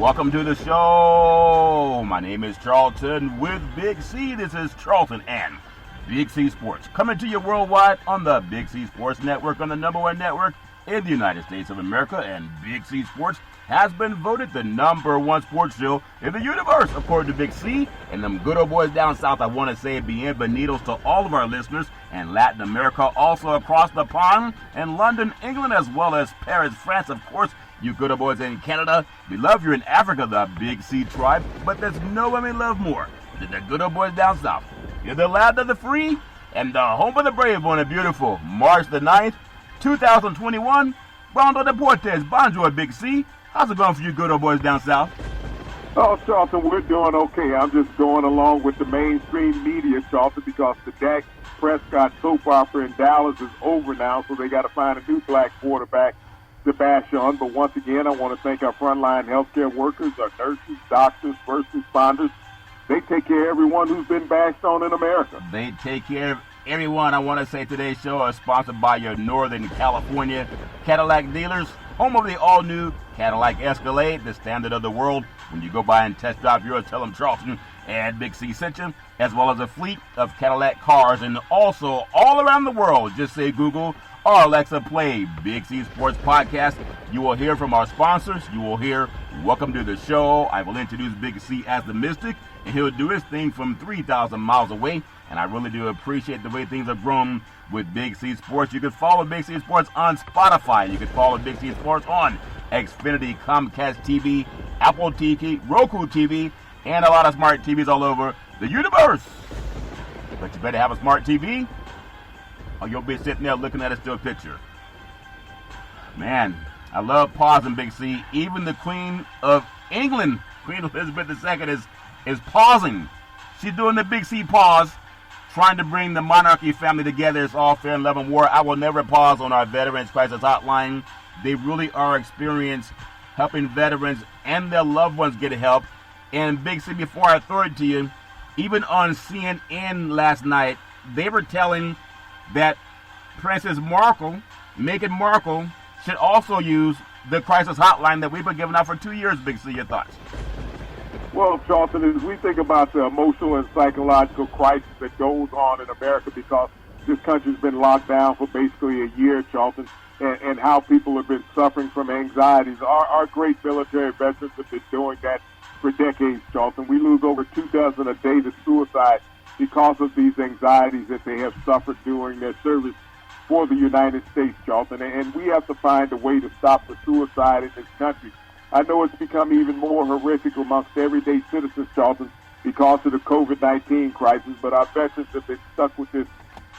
Welcome to the show. My name is Charlton with Big C. This is Charlton and Big C Sports. Coming to you worldwide on the Big C Sports Network, on the #1 network in the United States of America. And Big C Sports has been voted the #1 sports show in the universe, according to Big C. And them good old boys down south, I want to say bienvenidos to all of our listeners, and Latin America, also across the pond, and London, England, as well as Paris, France, of course. You good old boys in Canada, we love you in Africa, the Big C tribe, but there's no one we love more than the good old boys down south. You're the land of the free and the home of the brave on a beautiful March the 9th, 2021. Bondo Deportes, bonjour, Big C. How's it going for you good old boys down south? Oh, Charlton, we're doing okay. I'm just going along with the mainstream media, Charlton, because the Dak Prescott soap opera in Dallas is over now, so they got to find a new black quarterback to bash on. But once again, I want to thank our frontline healthcare workers, our nurses, doctors, first responders. They take care of everyone who's been bashed on in America. They take care of everyone. I want to say today's show is sponsored by your Northern California Cadillac dealers, home of the all-new Cadillac Escalade, the standard of the world. When you go by and test drive yours, tell them Charlton and Big C sent you, as well as a fleet of Cadillac cars, and also all around the world. Just say Google or Alexa, play Big C Sports Podcast. You will hear from our sponsors. You will hear welcome to the show. I will introduce Big C as the Mystic, and he'll do his thing from 3,000 miles away. And I really do appreciate the way things have grown with Big C Sports. You can follow Big C Sports on Spotify. You can follow Big C Sports on Xfinity, Comcast TV, Apple TV, Roku TV, and a lot of smart TVs all over the universe. But you better have a smart TV, or you'll be sitting there looking at a still picture. Man, I love pausing, Big C. Even the Queen of England, Queen Elizabeth II, is pausing. She's doing the Big C pause, trying to bring the monarchy family together. It's all fair and love and war. I will never pause on our Veterans Crisis Hotline. They really are experienced helping veterans and their loved ones get help. And Big C, before I throw it to you, even on CNN last night, they were telling that Princess Markle, Meghan Markle, should also use the crisis hotline that we've been giving out for 2 years. Big C, your thoughts? Well, Charlton, as we think about the emotional and psychological crisis that goes on in America because this country's been locked down for basically a year, Charlton, and how people have been suffering from anxieties, our great military veterans have been doing that for decades, Charlton. We lose over 2 dozen a day to suicide because of these anxieties that they have suffered during their service for the United States, Charlton. And we have to find a way to stop the suicide in this country. I know it's become even more horrific amongst everyday citizens, Charlton, because of the COVID-19 crisis, but our veterans have been stuck with this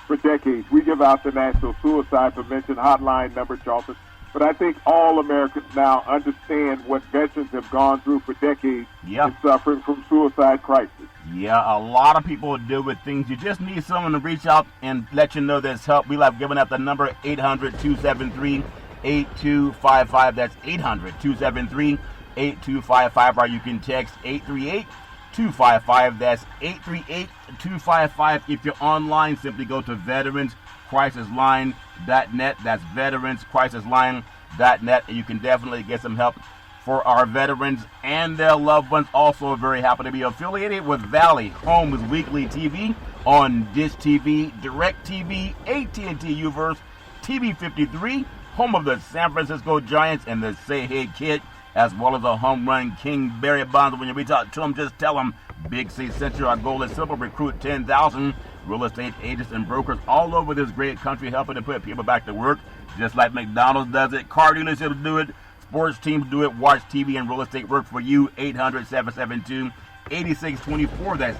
for decades. We give out the National Suicide Prevention Hotline number, Charlton, but I think all Americans now understand what veterans have gone through for decades in suffering from suicide crisis. Yeah, a lot of people deal with things. You just need someone to reach out and let you know there's help. We like giving out the number 800-273-8255. That's 800-273-8255. Or you can text 838-255. That's 838-255. If you're online, simply go to veteranscrisisline.net. That's veteranscrisisline.net. And you can definitely get some help for our veterans and their loved ones. Also very happy to be affiliated with Valley Homes Weekly TV on Dish TV, Direct TV, AT&T Uverse, TV 53, home of the San Francisco Giants and the Say Hey Kid, as well as a home run king, Barry Bonds. When you reach out to him, just tell him Big C sent you. Our goal is simple: recruit 10,000 real estate agents and brokers all over this great country, helping to put people back to work, just like McDonald's does it, car dealerships do it, sports teams do it. Watch TV and real estate work for you. 800-772-8624. That's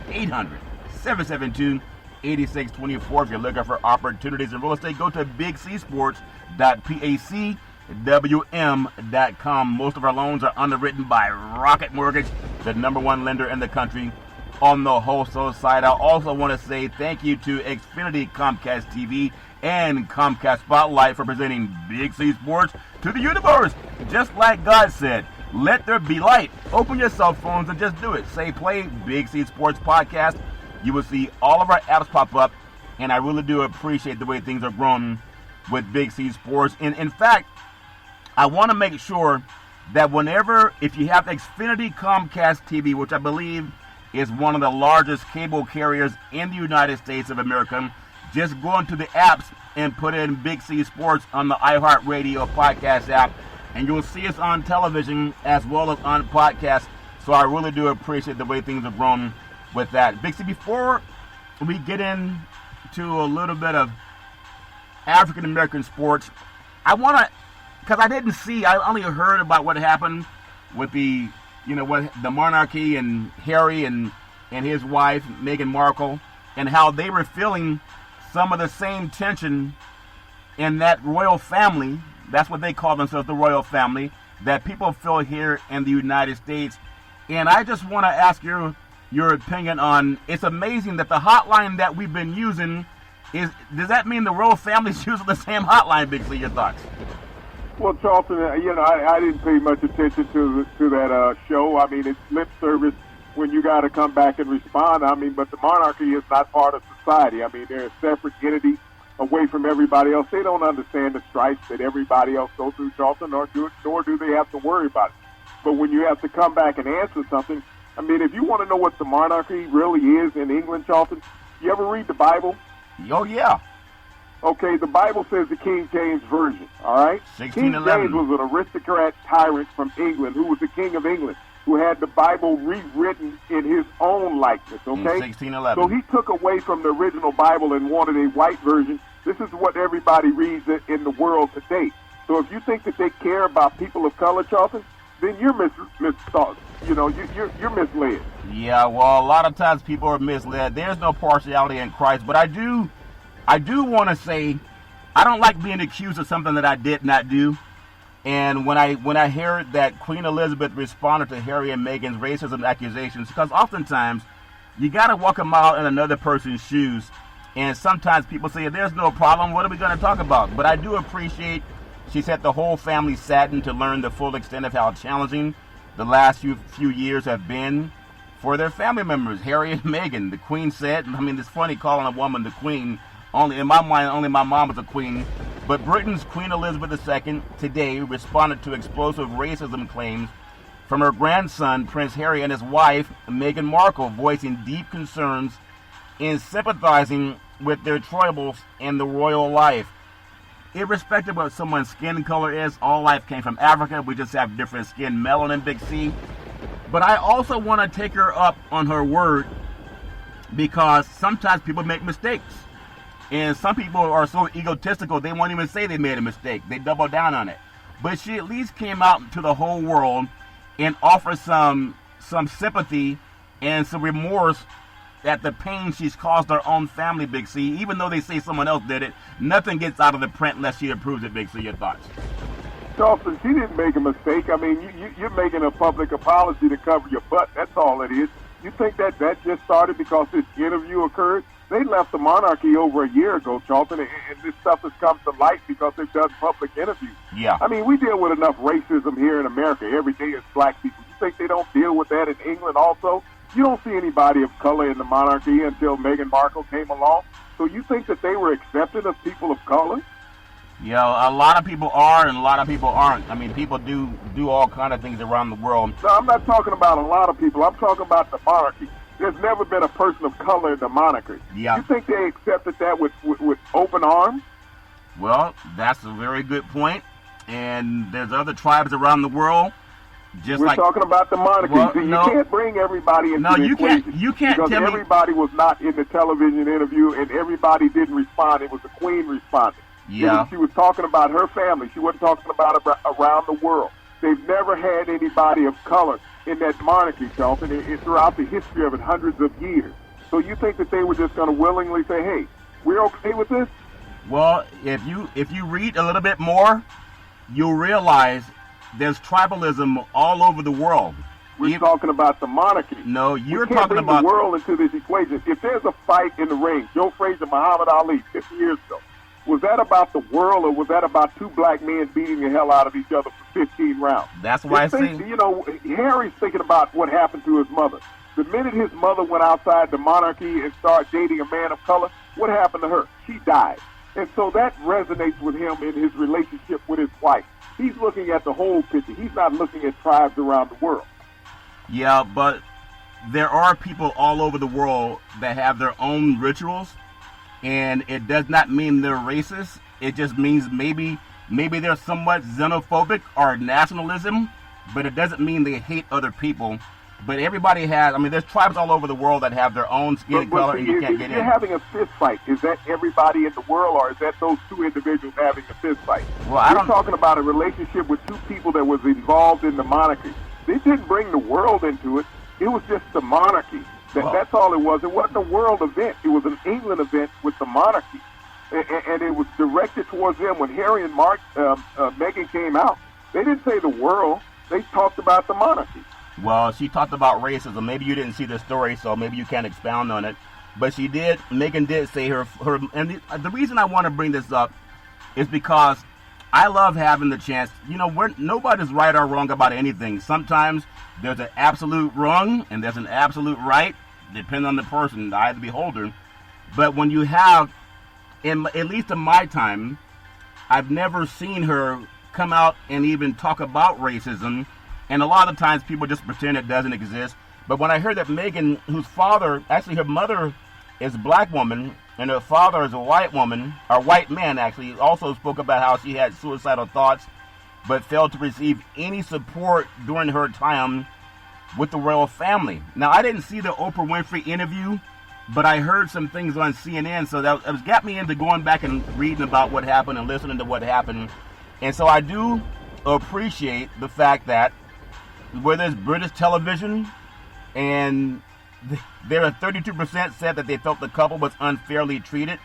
800-772-8624. If you're looking for opportunities in real estate, go to bigcsports.pacwm.com. Most of our loans are underwritten by Rocket Mortgage, the #1 lender in the country on the wholesale side. I also want to say thank you to Xfinity, Comcast TV, and Comcast Spotlight for presenting Big C Sports to the universe. Just like God said, let there be light. Open your cell phones and just do it. Say play Big C Sports Podcast. You will see all of our apps pop up, and I really do appreciate the way things are growing with Big C Sports. And in fact, I want to make sure that whenever, if you have Xfinity Comcast TV, which I believe is one of the largest cable carriers in the United States of America, just go into the apps and put in Big C Sports on the iHeartRadio podcast app, and you'll see us on television as well as on podcast. So I really do appreciate the way things have grown with that. Big C, before we get into a little bit of African American sports, I want to, because I only heard about what happened with the monarchy and Harry and his wife, Meghan Markle, and how they were feeling some of the same tension in that royal family. That's what they call themselves, the royal family, that people feel here in the United States. And I just want to ask your opinion on, it's amazing that the hotline that we've been using does that mean the royal family's using the same hotline, Big C? Your thoughts? Well, Charlton, I didn't pay much attention to that show. I mean, it's lip service when you got to come back and respond. I mean, but the monarchy is not part of society. I mean, they're a separate entity away from everybody else. They don't understand the stripes that everybody else goes through, Charlton, nor do they have to worry about it. But when you have to come back and answer something, I mean, if you want to know what the monarchy really is in England, Charlton, you ever read the Bible? Oh, yeah. Okay, the Bible says the King James Version, all right? 1611. King James was an aristocrat tyrant from England who was the King of England, who had the Bible rewritten in his own likeness, okay? In 1611. So he took away from the original Bible and wanted a white version. This is what everybody reads in the world today. So if you think that they care about people of color, Charlton, then you're you're misled. Yeah, well, a lot of times people are misled. There's no partiality in Christ, but I do want to say I don't like being accused of something that I did not do. And when I heard that Queen Elizabeth responded to Harry and Meghan's racism accusations, because oftentimes you got to walk a mile in another person's shoes, and sometimes people say, there's no problem, what are we going to talk about? But I do appreciate she said the whole family saddened to learn the full extent of how challenging the last few years have been for their family members, Harry and Meghan. The Queen said, I mean, it's funny calling a woman the Queen. Only in my mind, only my mom was a queen. But Britain's Queen Elizabeth II today responded to explosive racism claims from her grandson, Prince Harry, and his wife, Meghan Markle, voicing deep concerns in sympathizing with their troubles in the royal life. Irrespective of what someone's skin color is, all life came from Africa. We just have different skin melanin, Big C. But I also want to take her up on her word, because sometimes people make mistakes. And some people are so egotistical, they won't even say they made a mistake. They double down on it. But she at least came out to the whole world and offered some sympathy and some remorse at the pain she's caused her own family, Big C. Even though they say someone else did it, nothing gets out of the print unless she approves it, Big C. Your thoughts? Charlton, she didn't make a mistake. I mean, you're making a public apology to cover your butt. That's all it is. You think that just started because this interview occurred? They left the monarchy over a year ago, Charlton, and this stuff has come to light because they've done public interviews. Yeah. I mean, we deal with enough racism here in America every day as black people. You think they don't deal with that in England also? You don't see anybody of color in the monarchy until Meghan Markle came along. So you think that they were accepting of people of color? Yeah, a lot of people are and a lot of people aren't. I mean, people do all kind of things around the world. No, I'm not talking about a lot of people. I'm talking about the monarchy. There's never been a person of color in the monarchy. Yeah. You think they accepted that with open arms? Well, that's a very good point. And there's other tribes around the world. We're talking about the monarchy. Well, See, you can't bring everybody into the equation. You can't because tell me. Everybody was not in the television interview, and everybody didn't respond. It was the Queen responding. Yeah. She was talking about her family. She wasn't talking about around the world. They've never had anybody of color in that monarchy, Charlton, throughout the history of it, hundreds of years. So you think that they were just going to willingly say, hey, we're okay with this? Well, if you read a little bit more, you'll realize there's tribalism all over the world. We're talking about the monarchy. No, you're we can't talking bring about the world into this equation. If there's a fight in the ring, Joe Frazier, Muhammad Ali, 50 years ago, was that about the world or was that about two black men beating the hell out of each other for 15 rounds? That's why I say, you know, Harry's thinking about what happened to his mother. The minute his mother went outside the monarchy and started dating a man of color, what happened to her? She died. And so that resonates with him in his relationship with his wife. He's looking at the whole picture. He's not looking at tribes around the world. Yeah, but there are people all over the world that have their own rituals, and it does not mean they're racist. It just means maybe they're somewhat xenophobic or nationalism, but it doesn't mean they hate other people. But everybody has, I mean, there's tribes all over the world that have their own skin color, and you can't get in. You're having a fist fight. Is that everybody in the world, or is that those two individuals having a fist fight? Well, I'm talking about a relationship with two people that was involved in the monarchy. They didn't bring the world into it. It was just the monarchy. That's all it was. It wasn't a world event. It was an England event with the monarchy. And it was directed towards them. When Harry and Meghan came out, they didn't say the world. They talked about the monarchy. Well, she talked about racism. Maybe you didn't see the story, so maybe you can't expound on it. But she did, Meghan did say her and the reason I want to bring this up is because I love having the chance, nobody's right or wrong about anything. Sometimes there's an absolute wrong and there's an absolute right, depending on the person, the eye of the beholder. But when you have, at least in my time, I've never seen her come out and even talk about racism. And a lot of times people just pretend it doesn't exist. But when I heard that Meghan, whose father, actually her mother is a black woman, and her father is a white woman, or white man actually, also spoke about how she had suicidal thoughts, but failed to receive any support during her time with the royal family. Now, I didn't see the Oprah Winfrey interview, but I heard some things on CNN, so that got me into going back and reading about what happened and listening to what happened. And so I do appreciate the fact that where there's British television, and there are 32% said that they felt the couple was unfairly treated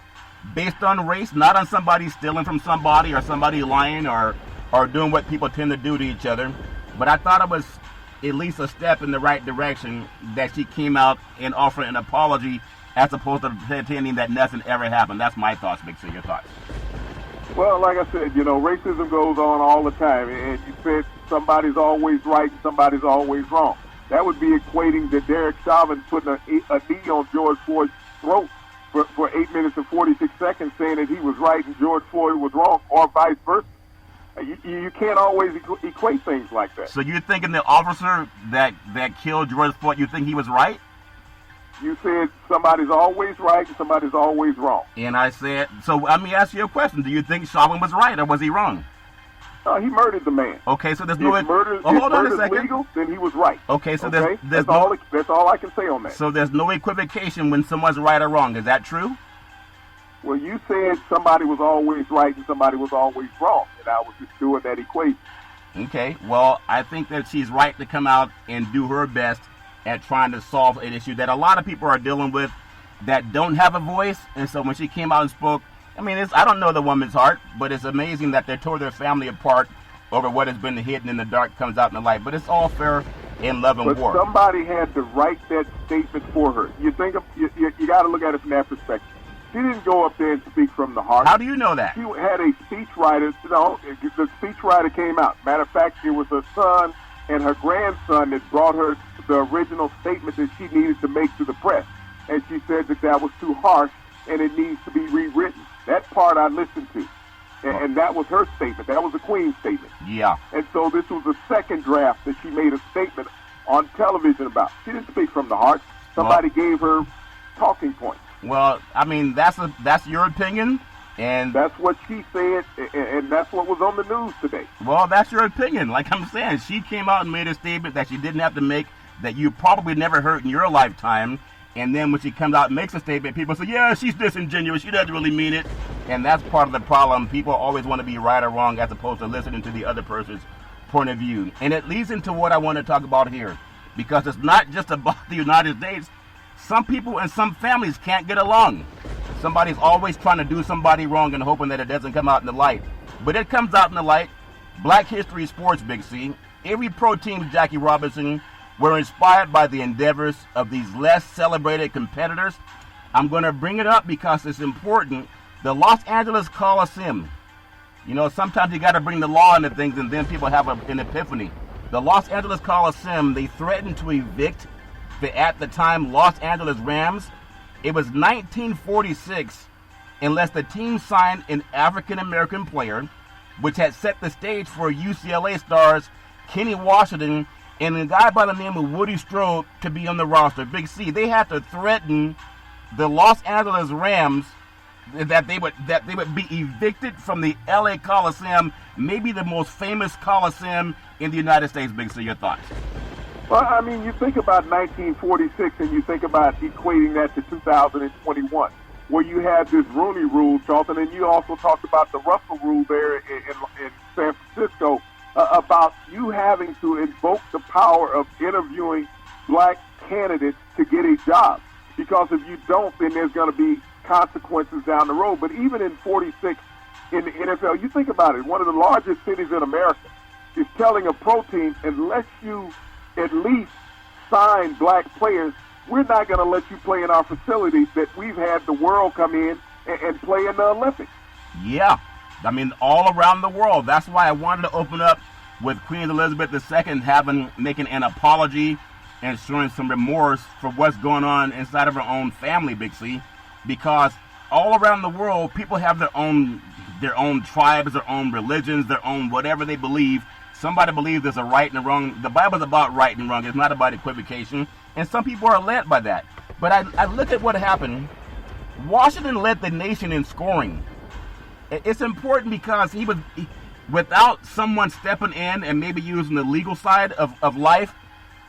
based on race, not on somebody stealing from somebody or somebody lying or doing what people tend to do to each other. But I thought it was at least a step in the right direction that she came out and offered an apology as opposed to pretending that nothing ever happened. That's my thoughts, Big C. Your thoughts? Well, like I said, racism goes on all the time. And you said somebody's always right and somebody's always wrong. That would be equating to Derek Chauvin putting a knee on George Floyd's throat for 8 minutes and 46 seconds, saying that he was right and George Floyd was wrong, or vice versa. You can't always equate things like that. So you're thinking the officer that killed George Floyd, you think he was right? You said somebody's always right and somebody's always wrong. And I said, so let me ask you a question. Do you think Chauvin was right or was he wrong? He murdered the man. Okay, so there's no... If hold on a second. Legal, then he was right. Okay, so okay? That's all I can say on that. So there's no equivocation when someone's right or wrong. Is that true? Well, you said somebody was always right and somebody was always wrong, and I was just doing that equation. Okay, well, I think that she's right to come out and do her best at trying to solve an issue that a lot of people are dealing with that don't have a voice. And so when she came out and spoke, I mean, I don't know the woman's heart, but it's amazing that they tore their family apart over what has been hidden in the dark comes out in the light. But it's all fair in love and war. But somebody had to write that statement for her. You got to look at it from that perspective. She didn't go up there and speak from the heart. How do you know that? She had a speechwriter. The speechwriter came out. Matter of fact, it was her son and her grandson that brought her the original statement that she needed to make to the press. And she said that was too harsh and it needs to be rewritten. That part I listened to. And that was her statement. That was the Queen's statement. Yeah. And so this was the second draft that she made a statement on television about. She didn't speak from the heart. Somebody gave her talking points. Well, I mean, that's your opinion. And that's what she said, and that's what was on the news today. Well, that's your opinion. Like I'm saying, she came out and made a statement that she didn't have to make, that you probably never heard in your lifetime. And then when she comes out and makes a statement, people say, yeah, she's disingenuous. She doesn't really mean it. And that's part of the problem. People always want to be right or wrong as opposed to listening to the other person's point of view. And it leads into what I want to talk about here. Because it's not just about the United States. Some people and some families can't get along. Somebody's always trying to do somebody wrong and hoping that it doesn't come out in the light. But it comes out in the light. Black History Sports, Big C. Every pro team, Jackie Robinson, were inspired by the endeavors of these less celebrated competitors. I'm going to bring it up because it's important. The Los Angeles Coliseum. Sometimes you got to bring the law into things and then people have an epiphany. The Los Angeles Coliseum, they threatened to evict the, at the time, Los Angeles Rams. It was 1946 unless the team signed an African-American player which had set the stage for UCLA stars Kenny Washington and a guy by the name of Woody Strode to be on the roster. Big C, they had to threaten the Los Angeles Rams that they would be evicted from the LA Coliseum, maybe the most famous Coliseum in the United States. Big C, your thoughts? Well, I mean, you think about 1946 and you think about equating that to 2021, where you had this Rooney Rule, Charlton, and you also talked about the Russell Rule there in San Francisco, about you having to invoke the power of interviewing black candidates to get a job. Because if you don't, then there's going to be consequences down the road. But even in 46 in the NFL, you think about it, one of the largest cities in America is telling a pro team, unless you at least sign black players, we're not going to let you play in our facilities that we've had the world come in and play in the Olympics. Yeah, I mean, all around the world. That's why I wanted to open up with Queen Elizabeth II making an apology and showing some remorse for what's going on inside of her own family, Big C, because all around the world, people have their own tribes, their own religions, their own whatever they believe. Somebody believes there's a right and a wrong. The Bible's about right and wrong. It's not about equivocation. And some people are led by that. But I look at what happened. Washington led the nation in scoring. It's important because without someone stepping in and maybe using the legal side of life,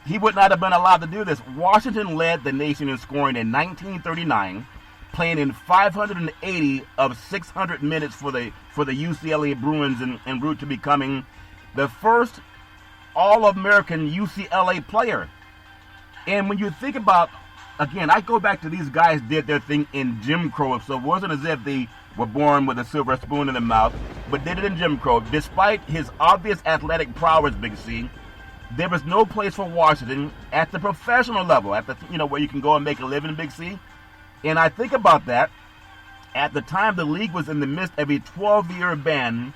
he would not have been allowed to do this. Washington led the nation in scoring in 1939, playing in 580 of 600 minutes for the UCLA Bruins en route to becoming the first All-American UCLA player. And when you think about, again, I go back to these guys did their thing in Jim Crow, so it wasn't as if they were born with a silver spoon in their mouth, but did it in Jim Crow. Despite his obvious athletic prowess, Big C, there was no place for Washington at the professional level, at the where you can go and make a living, Big C. And I think about that. At the time, the league was in the midst of a 12-year ban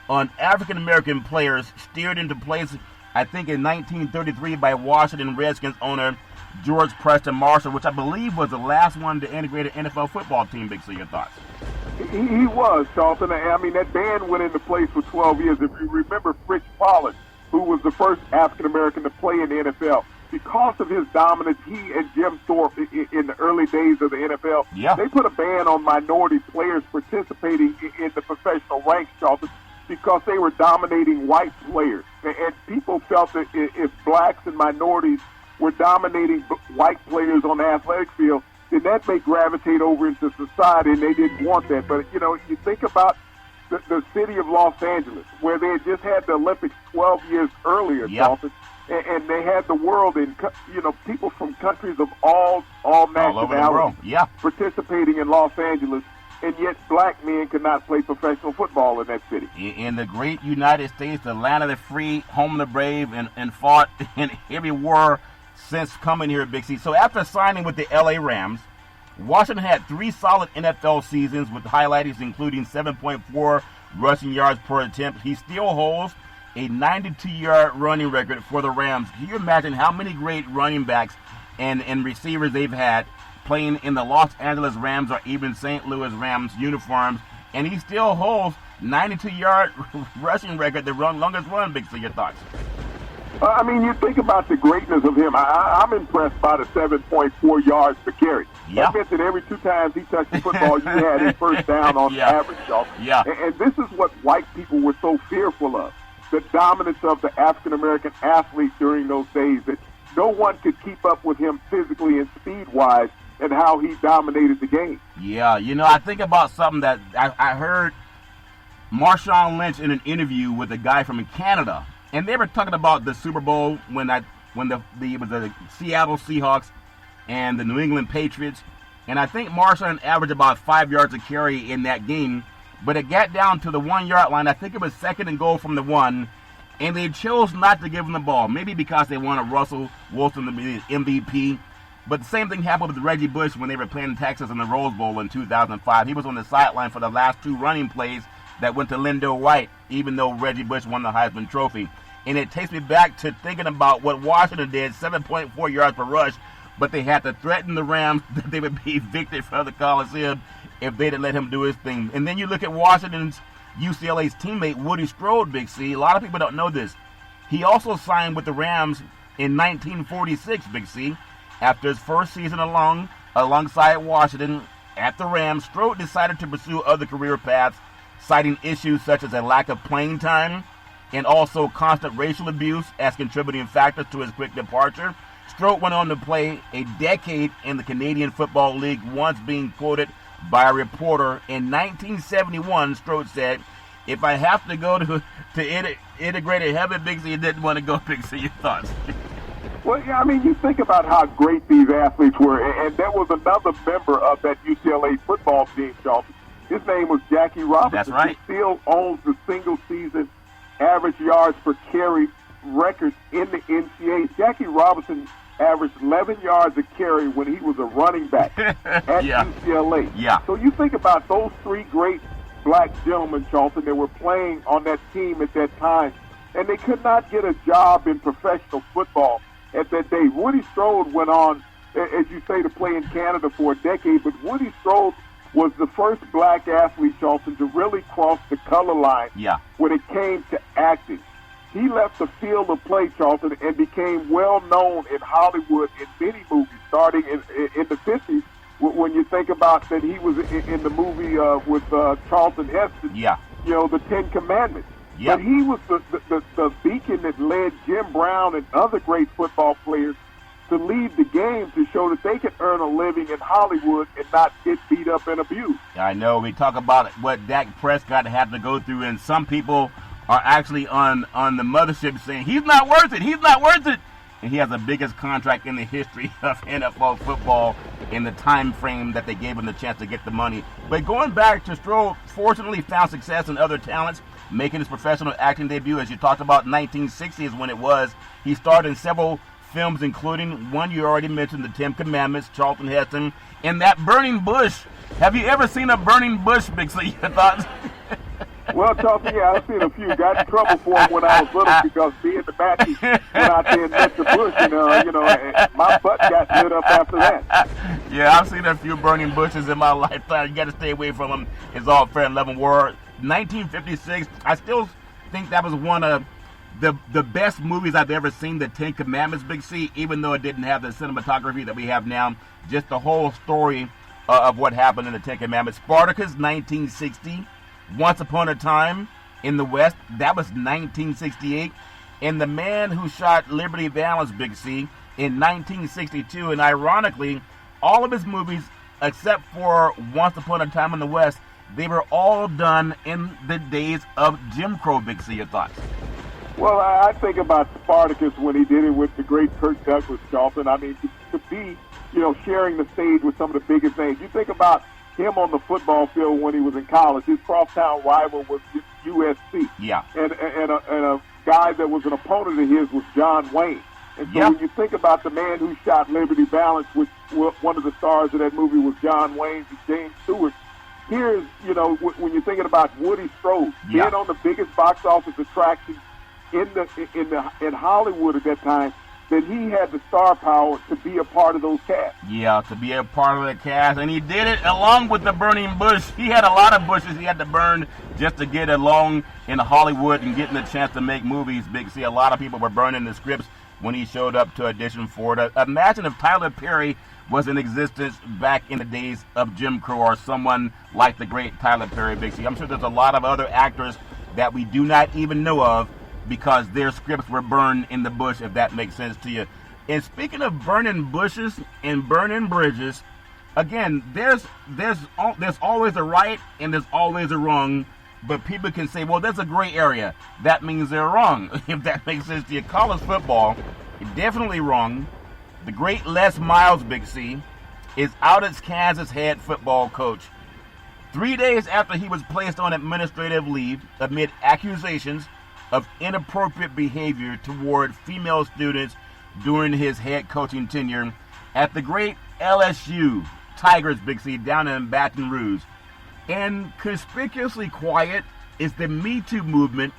on African-American players steered into place, I think, in 1933 by Washington Redskins owner George Preston Marshall, which I believe was the last one to integrate an NFL football team. Big C, your thoughts? He was, Charlton. I mean, that ban went into place for 12 years. If you remember Fritz Pollard, who was the first African-American to play in the NFL, because of his dominance, he and Jim Thorpe in the early days of the NFL, they put a ban on minority players participating in the professional ranks, Charlton, because they were dominating white players. And people felt that if blacks and minorities were dominating white players on the athletic field, then that may gravitate over into society, and they didn't want that. But, you think about the city of Los Angeles, where they had just had the Olympics 12 years earlier, Charlton, and they had the world in, people from countries of all nationalities participating in Los Angeles. And yet black men could not play professional football in that city. In the great United States, the land of the free, home of the brave, and fought in every war since coming here, Big C. So after signing with the LA Rams, Washington had 3 solid NFL seasons with highlights including 7.4 rushing yards per attempt. He still holds a 92-yard running record for the Rams. Can you imagine how many great running backs and receivers they've had playing in the Los Angeles Rams or even St. Louis Rams uniforms, and he still holds 92-yard rushing record, the longest run, Big C, your thoughts? I mean, you think about the greatness of him. I'm impressed by the 7.4 yards per carry. That meant that every 2 times he touched the football, you had his first down on average, y'all. And this is what white people were so fearful of, the dominance of the African-American athlete during those days, that no one could keep up with him physically and speed-wise, and how he dominated the game. Yeah, I think about something that I heard Marshawn Lynch in an interview with a guy from Canada, and they were talking about the Super Bowl when it was the Seattle Seahawks and the New England Patriots, and I think Marshawn averaged about 5 yards a carry in that game, but it got down to the 1-yard line. I think it was 2nd and goal from the 1, and they chose not to give him the ball, maybe because they wanted Russell Wilson to be the MVP. But the same thing happened with Reggie Bush when they were playing Texas in the Rose Bowl in 2005. He was on the sideline for the last 2 running plays that went to Lindo White, even though Reggie Bush won the Heisman Trophy. And it takes me back to thinking about what Washington did, 7.4 yards per rush, but they had to threaten the Rams that they would be evicted from the Coliseum if they didn't let him do his thing. And then you look at Washington's UCLA's teammate Woody Strode, Big C. A lot of people don't know this. He also signed with the Rams in 1946, Big C. After his first season alongside Washington at the Rams, Strode decided to pursue other career paths, citing issues such as a lack of playing time and also constant racial abuse as contributing factors to his quick departure. Strode went on to play a decade in the Canadian Football League, once being quoted by a reporter in 1971. Strode said, "If I have to go to integrated heaven, Big C," he didn't want to go. Big C, your thoughts? Well, yeah, I mean, you think about how great these athletes were, and there was another member of that UCLA football team, Charlton. His name was Jackie Robinson. That's right. He still owns the single-season average yards per carry record in the NCAA. Jackie Robinson averaged 11 yards a carry when he was a running back at UCLA. Yeah. So you think about those three great black gentlemen, Charlton, that were playing on that team at that time, and they could not get a job in professional football at that day. Woody Strode went on, as you say, to play in Canada for a decade, but Woody Strode was the first black athlete, Charlton, to really cross the color line when it came to acting. He left the field of play, Charlton, and became well known in Hollywood in many movies, starting in the 50s, when you think about that he was in the movie with Charlton Heston, you know, The Ten Commandments. But he was the beacon that led Jim Brown and other great football players to leave the game to show that they could earn a living in Hollywood and not get beat up and abused. I know. We talk about what Dak Prescott had to go through, and some people are actually on the mothership saying, he's not worth it, he's not worth it. And he has the biggest contract in the history of NFL football in the time frame that they gave him the chance to get the money. But going back to Strode, fortunately found success in other talents, making his professional acting debut, as you talked about, 1960 is when it was. He starred in several films, including one you already mentioned, The Ten Commandments, Charlton Heston, and that Burning Bush. Have you ever seen a burning bush, Big C? Your thoughts? Well, Charlton, yeah, I've seen a few. Got in trouble for them when I was little because me and the Baptist went out there and met the bush, and my butt got lit up after that. Yeah, I've seen a few burning bushes in my lifetime. You got to stay away from them. It's all fair and level war. 1956, I still think that was one of the best movies I've ever seen, The Ten Commandments, Big C, even though it didn't have the cinematography that we have now. Just the whole story of what happened in The Ten Commandments. Spartacus, 1960. Once Upon a Time in the West, that was 1968. And The Man Who Shot Liberty Valance, Big C, in 1962. And ironically, all of his movies, except for Once Upon a Time in the West, they were all done in the days of Jim Crow, Big C. Your thoughts? Well, I think about Spartacus when he did it with the great Kirk Douglas, Charlton. I mean, to be, sharing the stage with some of the biggest names. You think about him on the football field when he was in college. His crosstown rival was USC. Yeah. And a guy that was an opponent of his was John Wayne. And so when you think about The Man Who Shot Liberty Valance, which one of the stars of that movie was John Wayne and James Stewart, here's, when you're thinking about Woody Strode, being on the biggest box office attraction in Hollywood at that time, that he had the star power to be a part of those casts. Yeah, to be a part of the cast. And he did it along with the burning bush. He had a lot of bushes he had to burn just to get along in Hollywood and getting the chance to make movies. Big C, a lot of people were burning the scripts when he showed up to audition for it. Imagine if Tyler Perry was in existence back in the days of Jim Crow, or someone like the great Tyler Perry, Big C. I'm sure there's a lot of other actors that we do not even know of because their scripts were burned in the bush, if that makes sense to you. And speaking of burning bushes and burning bridges, again, there's always a right and there's always a wrong, but people can say, well, there's a gray area. That means they're wrong, if that makes sense to you. College football, definitely wrong. The great Les Miles, Big C, is out as Kansas head football coach. 3 days after he was placed on administrative leave amid accusations of inappropriate behavior toward female students during his head coaching tenure at the great LSU Tigers, Big C, down in Baton Rouge. And conspicuously quiet is the Me Too movement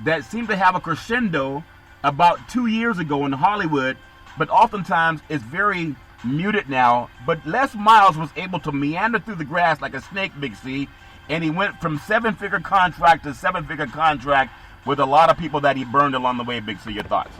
that seemed to have a crescendo about 2 years ago in Hollywood, but oftentimes is very muted now. But Les Miles was able to meander through the grass like a snake, Big C, And he went from seven-figure contract to seven-figure contract with a lot of people that he burned along the way. Big C, your thoughts?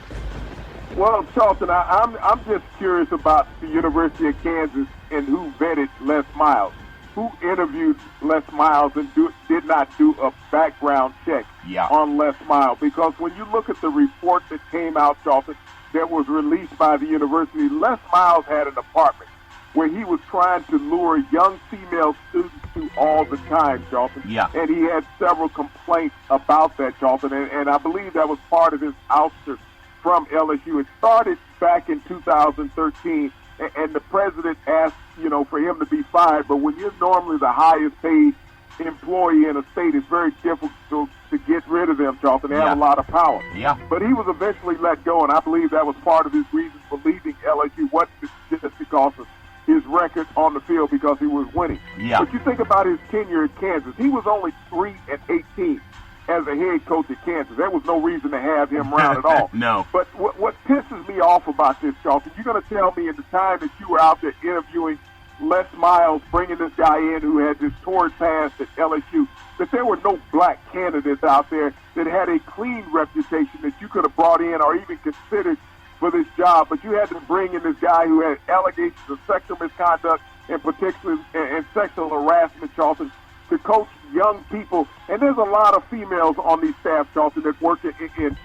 Well, Charlton, I'm just curious about the University of Kansas and who vetted Les Miles, who interviewed Les Miles and did not do a background check on Les Miles. Because when you look at the report that came out, Charlton, that was released by the university, Les Miles had an apartment where he was trying to lure young female students to all the time, Charlton. Yeah. And he had several complaints about that, Charlton, and I believe that was part of his ouster from LSU. It started back in 2013, and the president asked, for him to be fired. But when you're normally the highest paid employee in a state, it's very difficult to get rid of them, Charlton. They have a lot of power. Yeah. But he was eventually let go, and I believe that was part of his reason for leaving LSU. Wasn't just because of his record on the field, because he was winning. Yeah. But you think about his tenure at Kansas. He was only 3-18 as a head coach at Kansas. There was no reason to have him around at all. No. But what pisses me off about this, Charlton, you're going to tell me in the time that you were out there interviewing Les Miles, bringing this guy in who had this torrid past at LSU, that there were no black candidates out there that had a clean reputation that you could have brought in or even considered for this job. But you had to bring in this guy who had allegations of sexual misconduct and particularly and sexual harassment, Charlton, to coach young people. And there's a lot of females on these staff, Charlton, that work in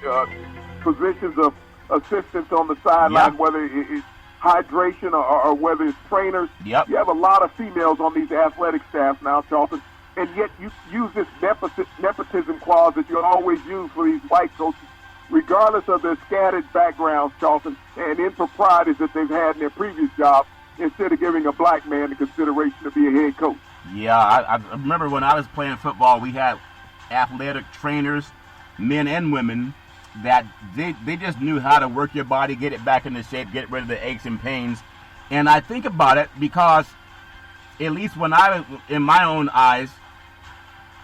positions of assistance on the sideline, whether it's hydration or whether it's trainers. Yep. You have a lot of females on these athletic staff now, Charlton, and yet you use this nepotism clause that you always use for these white coaches, regardless of their scattered backgrounds, Charlton, and improprieties that they've had in their previous jobs, instead of giving a black man the consideration to be a head coach. Yeah, I remember when I was playing football, we had athletic trainers, men and women, that they just knew how to work your body, get it back into shape, get rid of the aches and pains. And I think about it because, at least when I, in my own eyes,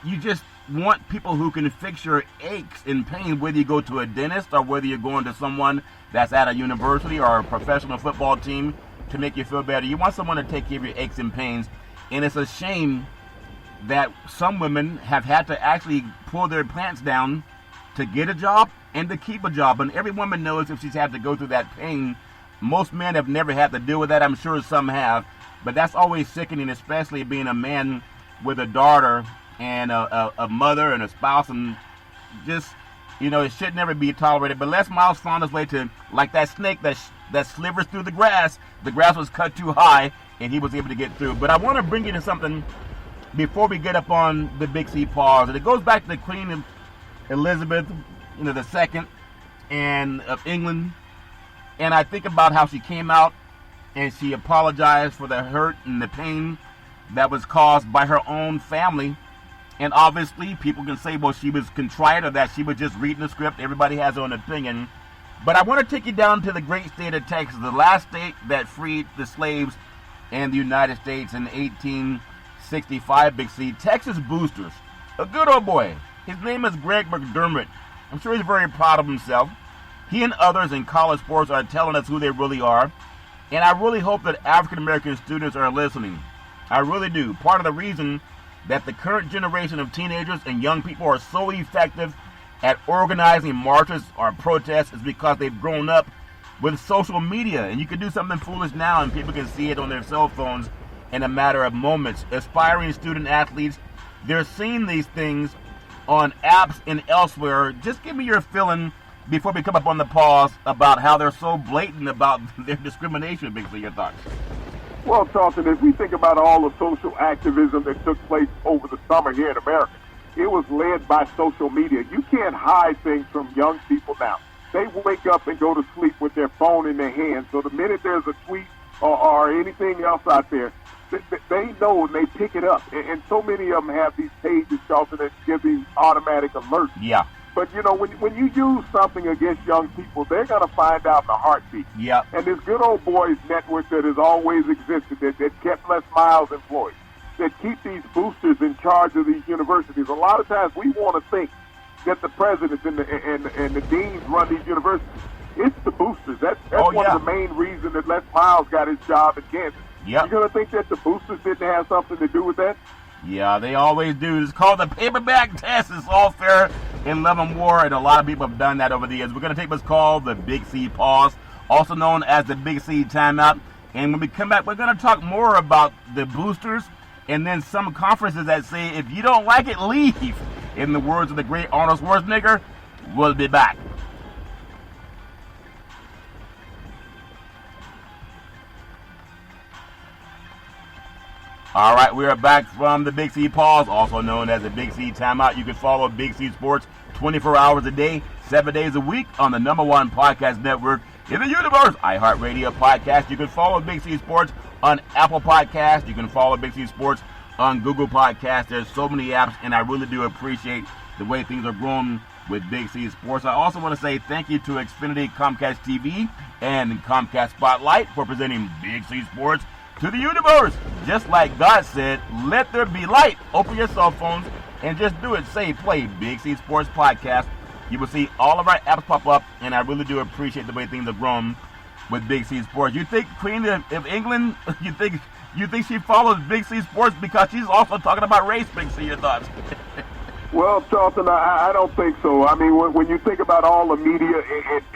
you just want people who can fix your aches and pain, whether you go to a dentist or whether you're going to someone that's at a university or a professional football team to make you feel better. You want someone to take care of your aches and pains. And it's a shame that some women have had to actually pull their pants down to get a job and to keep a job. And every woman knows if she's had to go through that pain. Most men have never had to deal with that. I'm sure some have. But that's always sickening, especially being a man with a daughter and a mother and a spouse. And just, it should never be tolerated. But Les Miles found his way to, like that snake that slivers through the grass. The grass was cut too high, and he was able to get through. But I want to bring you to something before we get up on the Big C pause. And it goes back to the Queen Elizabeth, the second, and of England. And I think about how she came out and she apologized for the hurt and the pain that was caused by her own family. And obviously, people can say, well, she was contrite or that she was just reading the script. Everybody has their own opinion. But I want to take you down to the great state of Texas, the last state that freed the slaves in the United States in 1865, Big C. Texas Boosters. A good old boy. His name is Greg McDermott. I'm sure he's very proud of himself. He and others in college sports are telling us who they really are. And I really hope that African-American students are listening. I really do. Part of the reason that the current generation of teenagers and young people are so effective at organizing marches or protests is because they've grown up with social media. And you can do something foolish now and people can see it on their cell phones in a matter of moments. Aspiring student athletes, they're seeing these things on apps and elsewhere. Just give me your feeling before we come up on the pause about how they're so blatant about their discrimination. Basically, your thoughts. Well, Charlton, if we think about all the social activism that took place over the summer here in America, it was led by social media. You can't hide things from young people now. They wake up and go to sleep with their phone in their hand. So the minute there's a tweet or anything else out there, they know and they pick it up. And so many of them have these pages, Charlton, that give these automatic alerts. Yeah. But, when you use something against young people, they're going to find out in a heartbeat. Yeah. And this good old boys network that has always existed, that kept Les Miles employed, that keep these boosters in charge of these universities. A lot of times we want to think that the presidents and the deans run these universities. It's the boosters. That's one of the main reasons that Les Miles got his job at Kansas. Yep. You're going to think that the boosters didn't have something to do with that? Yeah, they always do. It's called the paperback test. It's all fair in love and war, and a lot of people have done that over the years. We're going to take what's called the Big C pause, also known as the Big C timeout. And when we come back, we're going to talk more about the boosters and then some conferences that say, if you don't like it, leave. In the words of the great Arnold Schwarzenegger, we'll be back. All right, we are back from the Big C pause, also known as the Big C timeout. You can follow Big C Sports 24 hours a day, 7 days a week on the #1 podcast network in the universe, iHeartRadio podcast. You can follow Big C Sports on Apple Podcasts. You can follow Big C Sports on Google Podcasts. There's so many apps, and I really do appreciate the way things are growing with Big C Sports. I also want to say thank you to Xfinity Comcast TV and Comcast Spotlight for presenting Big C Sports to the universe. Just like God said, let there be light. Open your cell phones and just do it. Say, play Big C Sports Podcast. You will see all of our apps pop up, and I really do appreciate the way things have grown with Big C Sports. You think Queen of England, you think she follows Big C Sports because she's also talking about race, Big C? Your thoughts? Well, Charlton, I don't think so. I mean, when you think about all the media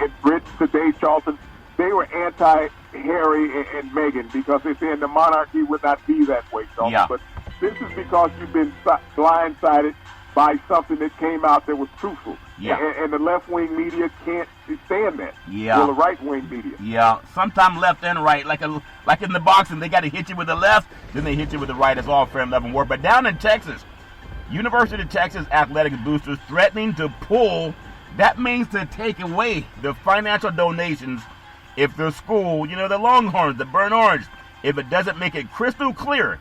in Britain today, Charlton, they were anti-Harry and Meghan because they're saying the monarchy would not be that way, Charlton. Yeah. But this is because you've been blindsided by something that came out that was truthful. Yeah. And the left-wing media can't stand that. Yeah. Well, the right-wing media. Yeah. Sometimes left and right. Like in the boxing, they got to hit you with the left, then they hit you with the right. It's all fair and love and war. But down in Texas, University of Texas athletic boosters threatening to pull. That means to take away the financial donations if their school, the Longhorns, the Burnt Orange, if it doesn't make it crystal clear.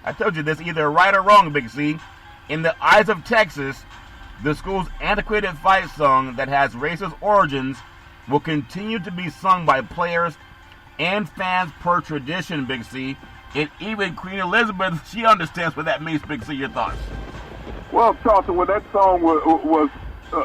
I told you this, either right or wrong, Big C. In the eyes of Texas, the school's antiquated fight song that has racist origins will continue to be sung by players and fans per tradition, Big C. And even Queen Elizabeth, she understands what that means, Big C. Your thoughts? Well, Charlton, when that song was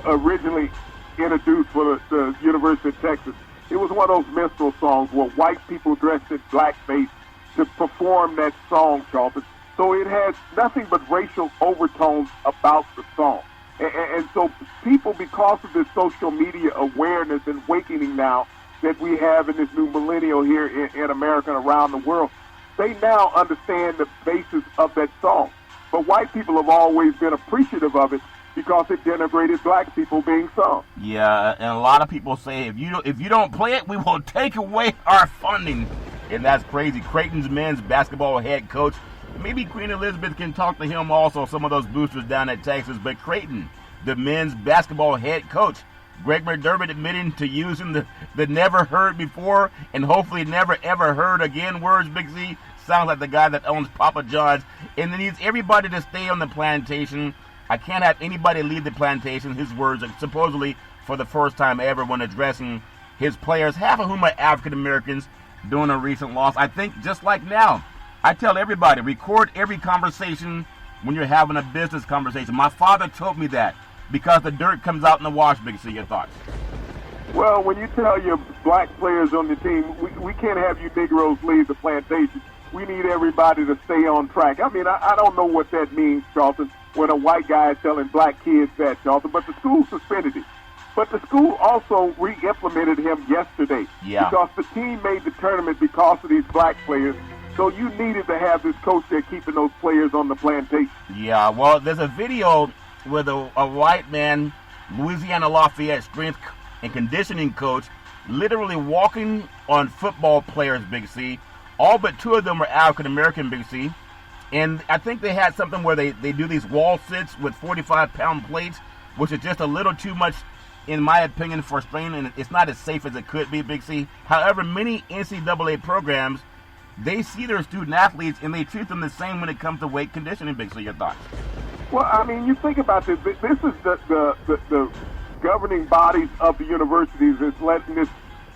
originally introduced for the University of Texas, it was one of those minstrel songs where white people dressed in blackface to perform that song, Charlton. So it has nothing but racial overtones about the song. And so people, because of this social media awareness and awakening now that we have in this new millennial here in America and around the world, they now understand the basis of that song. But white people have always been appreciative of it because it denigrated black people being sung. Yeah, and a lot of people say if you don't play it, we will take away our funding. And that's crazy. Creighton's men's basketball head coach, maybe Queen Elizabeth can talk to him also, some of those boosters down at Texas, but Creighton, the men's basketball head coach, Greg McDermott admitting to using the never heard before and hopefully never ever heard again words, Big Z. Sounds like the guy that owns Papa John's, and then needs everybody to stay on the plantation. I can't have anybody leave the plantation. His words, supposedly for the first time ever when addressing his players, half of whom are African Americans, during a recent loss. I think just like now, I tell everybody, record every conversation when you're having a business conversation. My father told me that because the dirt comes out in the wash, Big C. Your thoughts? Well, when you tell your black players on the team, we can't have you Negroes leave the plantation. We need everybody to stay on track. I mean, I don't know what that means, Charlton, when a white guy is telling black kids that, Charlton, but the school suspended him. But the school also re-implemented him yesterday because the team made the tournament because of these black players. So you needed to have this coach there keeping those players on the plantation. Yeah, well, there's a video with a white man, Louisiana Lafayette strength and conditioning coach, literally walking on football players, Big C. All but two of them were African-American, Big C. And I think they had something where they do these wall sits with 45-pound plates, which is just a little too much, in my opinion, for strain, and it's not as safe as it could be, Big C. However, many NCAA programs, they see their student athletes and they treat them the same when it comes to weight conditioning, Big C. Your thoughts? Well, I mean, you think about this. This is the governing bodies of the universities that's letting this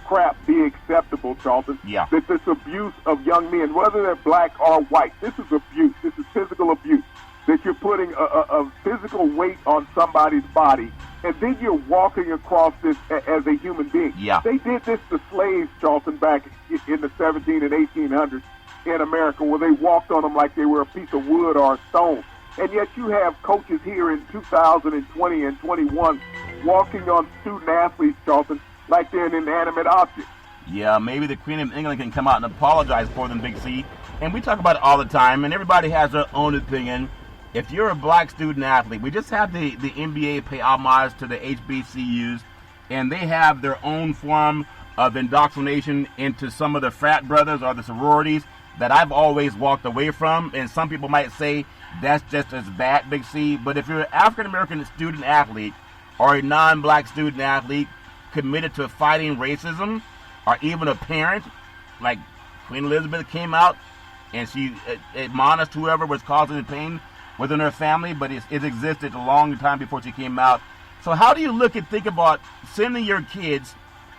crap be acceptable, Charlton. Yeah. That this abuse of young men, whether they're black or white, this is abuse. This is physical abuse. That you're putting a physical weight on somebody's body, and then you're walking across this as a human being. Yeah. They did this to slaves, Charlton, back in the 17 and 1800s in America, where they walked on them like they were a piece of wood or a stone. And yet you have coaches here in 2020 and 21 walking on student athletes, Charlton, like they're an inanimate object. Yeah, maybe the Queen of England can come out and apologize for them, Big C. And we talk about it all the time, and everybody has their own opinion. If you're a black student athlete, we just had the NBA pay homage to the HBCUs, and they have their own form of indoctrination into some of the frat brothers or the sororities that I've always walked away from. And some people might say that's just as bad, Big C. But if you're an African-American student athlete or a non-black student athlete committed to fighting racism, or even a parent, like Queen Elizabeth came out and she admonished whoever was causing the pain within her family, but it existed a long time before she came out. So how do you look and think about sending your kids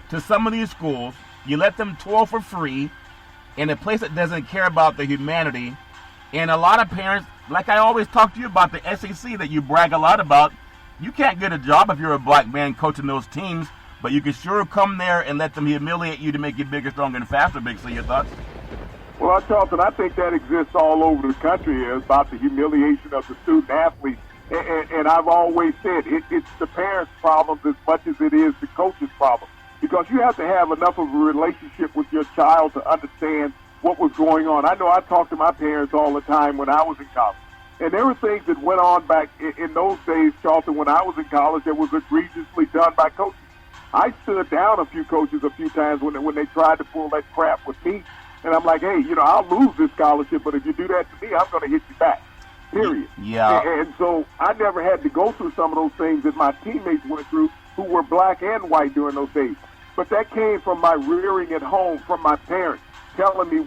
to some of these schools? You let them toil for free in a place that doesn't care about the humanity. And a lot of parents, like I always talk to you about the SEC that you brag a lot about, you can't get a job if you're a black man coaching those teams, but you can sure come there and let them humiliate you to make you bigger, stronger, and faster, Big C. Your thoughts? Well, Charlton, I think that exists all over the country about the humiliation of the student athletes. And I've always said it's the parents' problem as much as it is the coach's problem. Because you have to have enough of a relationship with your child to understand what was going on. I know I talked to my parents all the time when I was in college. And there were things that went on back in those days, Charlton, when I was in college that was egregiously done by coaches. I stood down a few coaches a few times when they tried to pull that crap with me. And I'm like, hey, I'll lose this scholarship, but if you do that to me, I'm going to hit you back, period. Yeah. And so I never had to go through some of those things that my teammates went through who were black and white during those days. But that came from my rearing at home, from my parents, telling me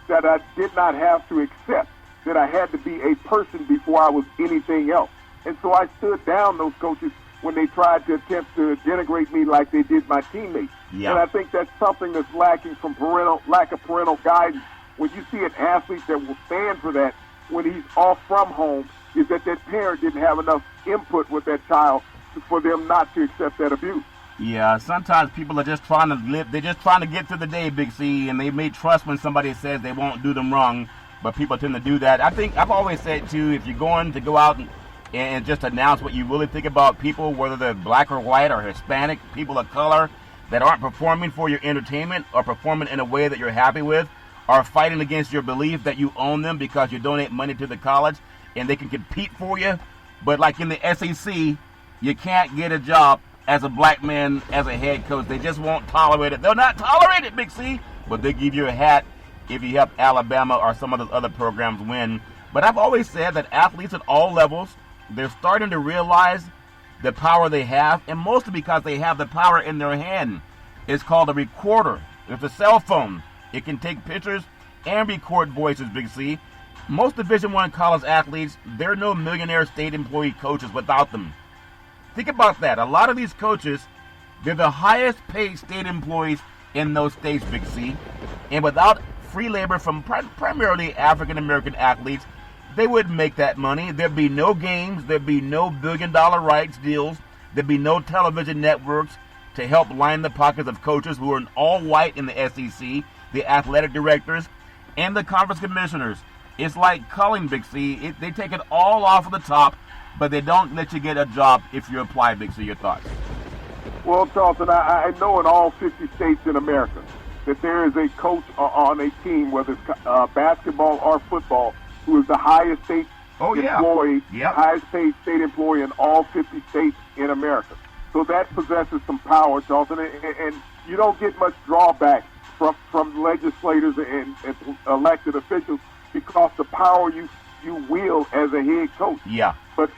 that I did not have to accept, that I had to be a person before I was anything else. And so I stood down those coaches when they tried to attempt to denigrate me like they did my teammates. Yeah. And I think that's something that's lacking from lack of parental guidance. When you see an athlete that will stand for that when he's off from home, is that parent didn't have enough input with that child for them not to accept that abuse. Yeah, sometimes people are just trying to live. They're just trying to get through the day, Big C, and they may trust when somebody says they won't do them wrong, but people tend to do that. I think I've always said, too, if you're going to go out and just announce what you really think about people, whether they're black or white or Hispanic, people of color that aren't performing for your entertainment or performing in a way that you're happy with, or fighting against your belief that you own them because you donate money to the college and they can compete for you. But like in the SEC, you can't get a job as a black man as a head coach. They just won't tolerate it. They'll not tolerate it, Big C, but they give you a hat if you help Alabama or some of those other programs win. But I've always said that athletes at all levels, they're starting to realize the power they have, and mostly because they have the power in their hand. It's called a recorder. It's a cell phone. It can take pictures and record voices, Big C. Most Division I college athletes, there are no millionaire state employee coaches without them. Think about that. A lot of these coaches, they're the highest paid state employees in those states, Big C. And without free labor from primarily African-American athletes, they wouldn't make that money. There'd be no games. There'd be no billion-dollar rights deals. There'd be no television networks to help line the pockets of coaches who are all white in the SEC, the athletic directors, and the conference commissioners. It's like culling, Big C. They take it all off of the top, but they don't let you get a job if you apply, Big C. Your thoughts? Well, Charlton, I know in all 50 states in America that there is a coach on a team, whether it's basketball or football, who is the highest state employee, highest paid state employee in all 50 states in America. So that possesses some power, Charlton, and you don't get much drawback from legislators and elected officials because the power you wield as a head coach. Yeah. But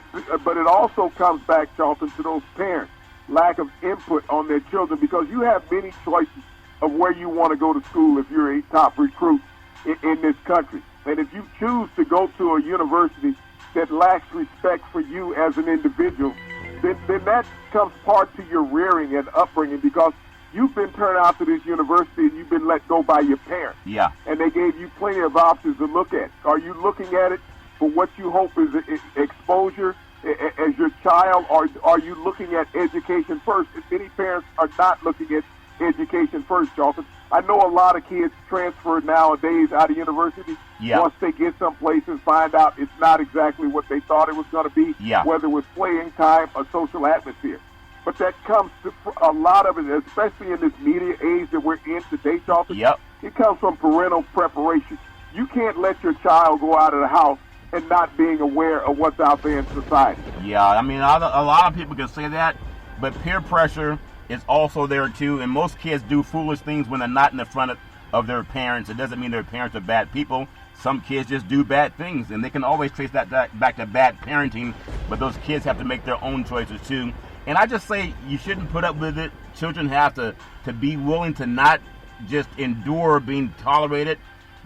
it also comes back, Charlton, to those parents' lack of input on their children, because you have many choices of where you want to go to school if you're a top recruit in this country. And if you choose to go to a university that lacks respect for you as an individual, then that comes part to your rearing and upbringing, because you've been turned out to this university and you've been let go by your parents. Yeah. And they gave you plenty of options to look at. Are you looking at it for what you hope is exposure as your child, or are you looking at education first? And many parents are not looking at education first, Charlton. I know a lot of kids transfer nowadays out of university once they get someplace and find out it's not exactly what they thought it was going to be, whether it was playing time or social atmosphere. But that comes to a lot of it, especially in this media age that we're in today, Charlton. It comes from parental preparation. You can't let your child go out of the house and not being aware of what's out there in society. Yeah, I mean, a lot of people can say that, but peer pressure is also there too, and most kids do foolish things when they're not in the front of their parents. It doesn't mean their parents are bad people. Some kids just do bad things, and they can always trace that back to bad parenting, but those kids have to make their own choices too. And I just say you shouldn't put up with it. Children have to be willing to not just endure being tolerated,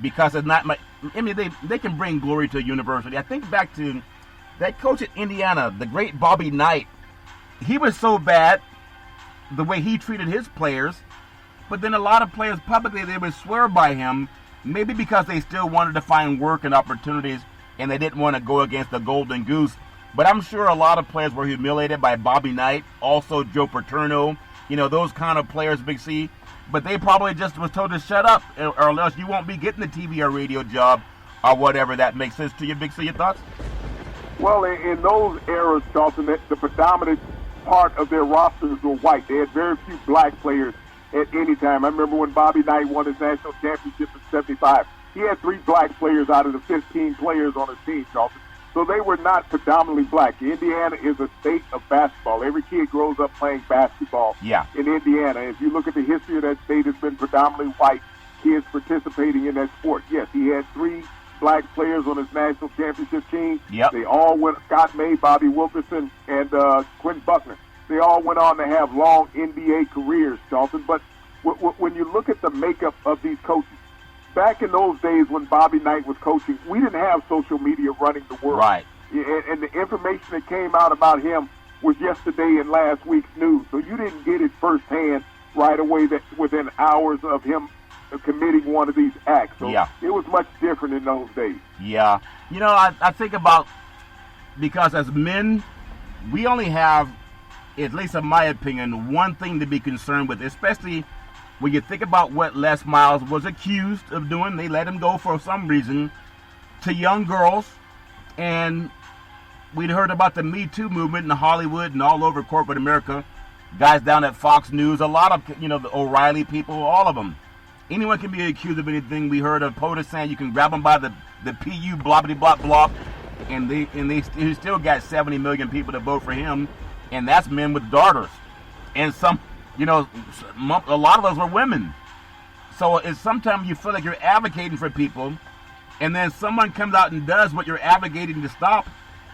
because it's not I mean, they can bring glory to a university. I think back to that coach at Indiana, the great Bobby Knight. He was so bad the way he treated his players, but then a lot of players publicly, they would swear by him, maybe because they still wanted to find work and opportunities and they didn't want to go against the golden goose. But I'm sure a lot of players were humiliated by Bobby Knight, also Joe Paterno, those kind of players, Big C. But they probably just was told to shut up, or else you won't be getting the TV or radio job or whatever. That makes sense to you, Big C? Your thoughts? Well, in those eras, Charlton, the predominant part of their rosters were white. They had very few black players at any time. I remember when Bobby Knight won his national championship in '75. He had 3 black players out of the 15 players on his team, Charlton. So they were not predominantly black. Indiana is a state of basketball. Every kid grows up playing basketball in Indiana. If you look at the history of that state, it's been predominantly white kids participating in that sport. Yes, he had 3 black players on his national championship team. They all went, Scott May, Bobby Wilkerson, and Quinn Buckner. They all went on to have long NBA careers, Charlton. But when you look at the makeup of these coaches, back in those days when Bobby Knight was coaching, we didn't have social media running the world. Right. And the information that came out about him was yesterday and last week's news. So you didn't get it firsthand right away that within hours of him committing one of these acts. So it was much different in those days. Yeah. I think about, because as men, we only have, at least in my opinion, one thing to be concerned with, especially when you think about what Les Miles was accused of doing. They let him go for some reason to young girls. And we'd heard about the Me Too movement in Hollywood and all over corporate America. Guys down at Fox News, a lot of, the O'Reilly people, all of them. Anyone can be accused of anything. We heard of POTUS saying you can grab them by the PU, blah, and he still got 70 million people to vote for him. And that's men with daughters. And some, a lot of those were women. So it's sometimes you feel like you're advocating for people, and then someone comes out and does what you're advocating to stop,